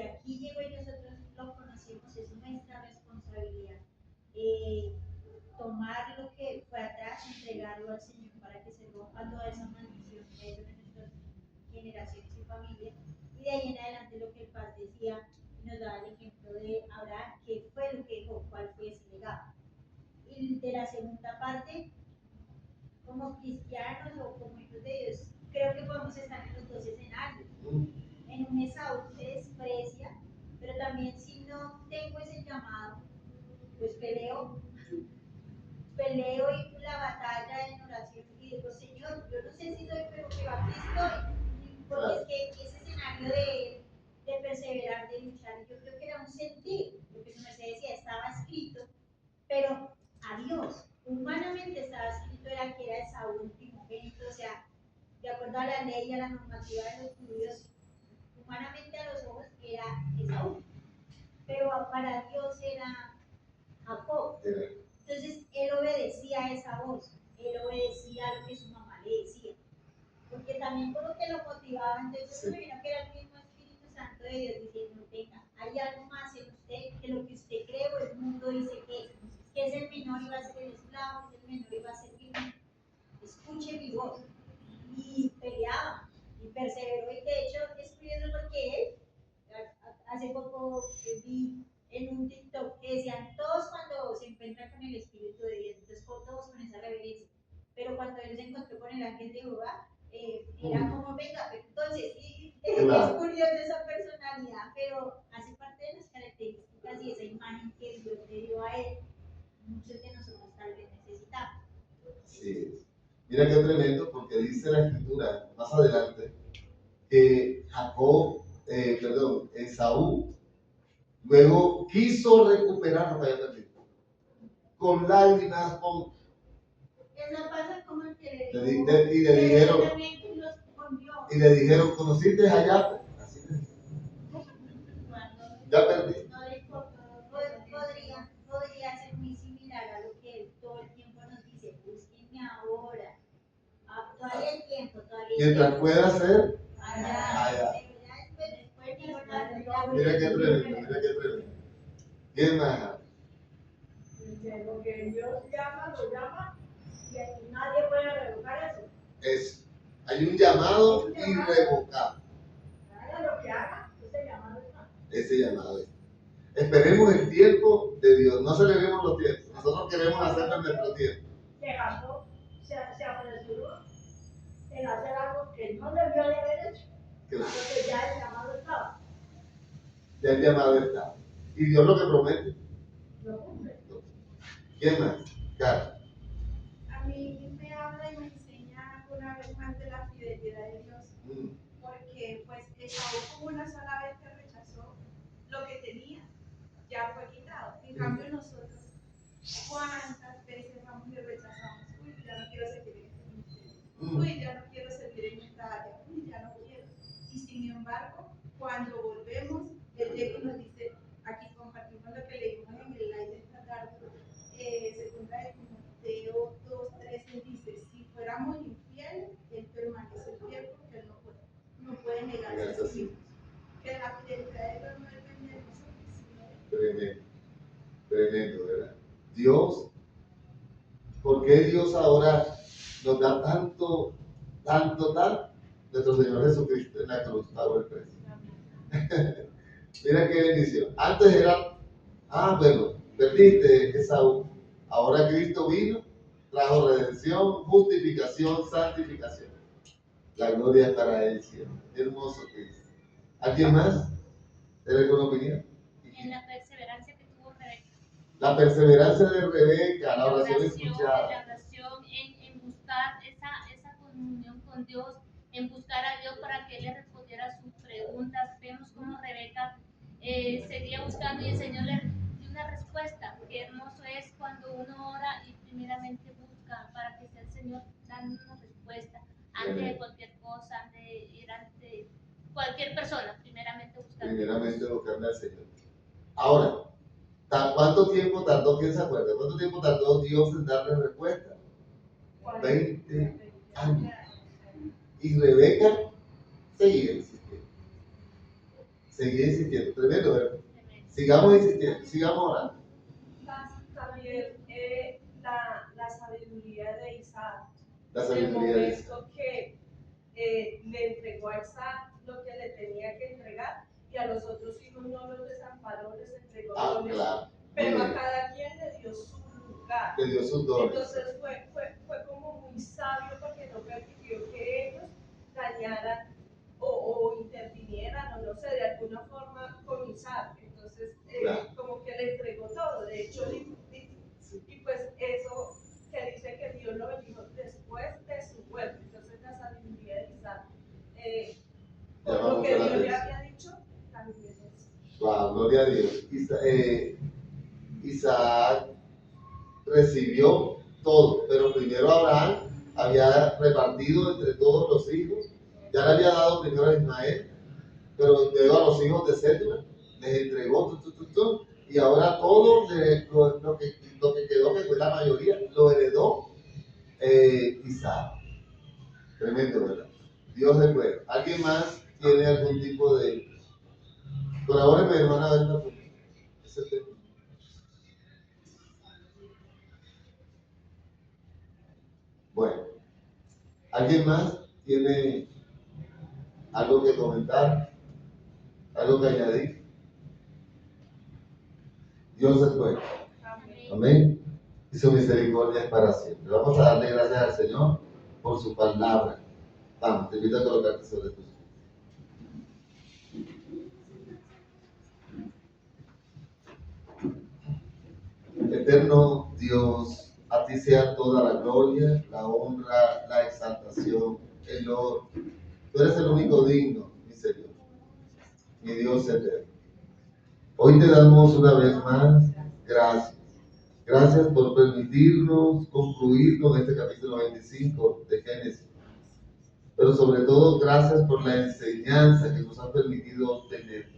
aquí llegó y nosotros lo conocemos, es nuestra responsabilidad. Tomar lo que fue atrás, entregarlo al Señor para que se rompa toda esa maldición que hay sobre nuestras generaciones y familias. Y de ahí en adelante lo que el Paz decía, nos da el ejemplo de Abraham, que fue lo que dejó, cuál fue ese legado. Y de la segunda parte, como cristianos o como hijos de Dios, creo que podemos estar en los dos escenarios. En un Esaú se desprecia, pero también si no tengo ese llamado, pues peleo y la batalla en oración y digo: Señor, yo no sé si soy, pero aquí estoy. Porque es que ese escenario de perseverar, de luchar, yo creo que era un acuerdo a la ley y a la normativa de los judíos, humanamente a los ojos era Esaú, pero para Dios era Jacob. Entonces él obedecía a esa voz, él obedecía a lo que su mamá le decía, porque también por lo que lo motivaba, entonces me vino que era el mismo Espíritu Santo de Dios diciendo, venga, hay algo más en usted que lo que usted cree o el mundo dice que es el menor y va a ser el esclavo, que es el menor y va a ser el escuche mi voz. Y peleaba y perseveró, y de hecho es curioso porque él, hace poco vi en un TikTok que decían todos cuando se encuentran con el Espíritu de Dios, entonces todos con esa reverencia, pero cuando él se encontró con el ángel de Jehová, era como venga, pero entonces es curioso esa personalidad, pero hace parte de las características y esa imagen que Dios le dio a él, muchos de nosotros tal vez necesitamos. Sí. Mira qué tremendo, porque dice la escritura más adelante que Esaú, luego quiso recuperar lo que había perdido. Con lágrimas, Esa pasa como el que y le dijeron, ¿conociste a Jacob? Así le dijeron. Ya perdí. Podría ser muy similar a lo que él todo el tiempo nos dice, búsquenme ahora. Todavía hay tiempo, Mientras pueda ser allá. Mira qué tremendo. ¿Quién más? Lo que Dios llama, lo llama, y nadie puede revocar eso. Eso. Hay un llamado irrevocable. Haga lo que haga, ese llamado está. Ese llamado es. Esperemos el tiempo de Dios, no aceleremos los tiempos. Nosotros queremos hacerlo en nuestro tiempo. Se apresuró en hacer algo que no debió de haber hecho. Claro. Porque ya el llamado estaba. Ya el llamado está. Y Dios lo que promete. Lo cumple. ¿Quién más? Carlos. A mí me habla y me enseña una vez más de la fidelidad de Dios. Porque pues Esaú como una sola vez que rechazó lo que tenía, ya fue quitado. En cambio nosotros, ¿cuántas veces vamos y rechazamos? Uy, ya no quiero seguir en este ministerio. Uy, ya no quiero seguir en esta área. Uy, ya no quiero. Y sin embargo, cuando volvemos, el llega y nos dice, aquí compartimos lo que leímos en el live de esta tarde, segunda de Timoteo 2:13 dice, si fuéramos infieles, él permanece fiel porque él no puede negarse a sí mismo. Que la fidelidad de Dios no depende de nosotros, sino Tremendo, ¿verdad? Dios, ¿por qué Dios ahora nos da tanto? Nuestro Señor Jesucristo en la cruz pagó el precio. Mira qué bendición. Antes era, perdiste Esaú. Ahora Cristo vino, trajo redención, justificación, santificación. La gloria es para Él siempre. Hermoso Cristo. ¿Alguien más? ¿Tiene alguna opinión? En la perseverancia que tuvo Rebeca. La perseverancia de Rebeca, la oración escuchada. La oración en buscar esa comunión con Dios, en buscar a Dios para que Él le respondiera sus preguntas. Vemos como Rebeca seguía buscando y el Señor le dio una respuesta. Qué hermoso es cuando uno ora y primeramente busca para que sea el Señor dando una respuesta antes de cualquier cosa, antes de ir ante cualquier persona, primeramente buscarle al Señor. Ahora, ¿cuánto tiempo tardó? ¿Quién se acuerda? ¿Cuánto tiempo tardó Dios en darle respuesta? 20 años. Y Rebeca seguía insistiendo. Tremendo, ¿verdad? Sigamos insistiendo, sigamos orando. También la sabiduría de Isaac. La sabiduría de Isaac. El momento que le entregó a Isaac lo que le tenía que entregar, y a los otros hijos no los desamparó, les entregó dones. Claro. Pero a cada quien le dio su lugar. Le dio sus dones. Entonces fue como muy sabio porque no permitió que ellos dañaran o intervinieran, o no sé, de alguna forma con Isaac. Entonces, como que le entregó todo. De hecho, y pues eso que dice que Dios lo bendijo después de su muerte. Entonces, la sabiduría de Isaac, por lo que Dios le había dicho, también es eso. Wow, gloria a Dios. Isaac recibió todo, pero primero Abraham había repartido entre todos los hijos Ya le había dado primero a Ismael, pero luego a los hijos de Cédula les entregó, y ahora todo lo que quedó, que fue la mayoría, lo heredó Isaac. Tremendo, ¿verdad? Dios es bueno. ¿Alguien más tiene algún tipo de... Colabórenme, hermana, a ver una foto. Ese tema. Bueno, ¿alguien más tiene algo que comentar? ¿Algo que añadir? Dios es bueno. Amén. Y su misericordia es para siempre. Vamos a darle gracias al Señor por su palabra. Vamos, te invito a colocarte sobre tus pies. Eterno Dios, a ti sea toda la gloria, la honra, la exaltación, el honor. Tú eres el único digno, mi Señor, mi Dios eterno. Hoy te damos una vez más gracias. Gracias por permitirnos concluir con este capítulo 25 de Génesis. Pero sobre todo, gracias por la enseñanza que nos ha permitido tener.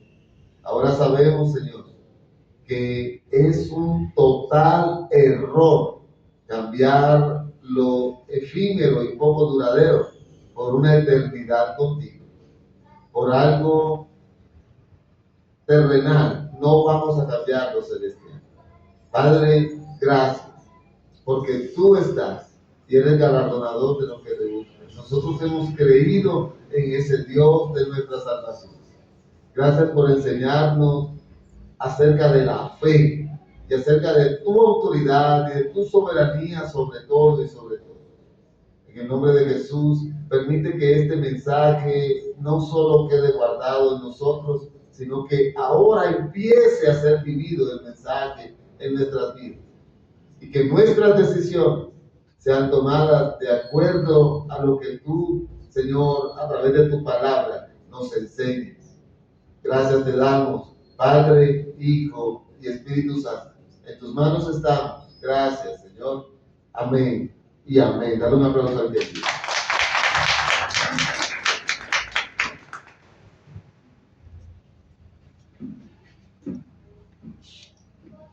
Ahora sabemos, Señor, que es un total error cambiar lo efímero y poco duradero por una eternidad contigo, por algo terrenal. No vamos a cambiar lo celestial. Padre, gracias, porque tú estás y eres galardonador de lo que te gusta. Nosotros hemos creído en ese Dios de nuestra salvación. Gracias por enseñarnos acerca de la fe y acerca de tu autoridad y de tu soberanía sobre todo y sobre todo. En el nombre de Jesús, permite que este mensaje no solo quede guardado en nosotros, sino que ahora empiece a ser vivido el mensaje en nuestras vidas. Y que nuestras decisiones sean tomadas de acuerdo a lo que tú, Señor, a través de tu palabra, nos enseñes. Gracias te damos, Padre, Hijo y Espíritu Santo. En tus manos estamos. Gracias, Señor. Amén y amén. Dale un aplauso al que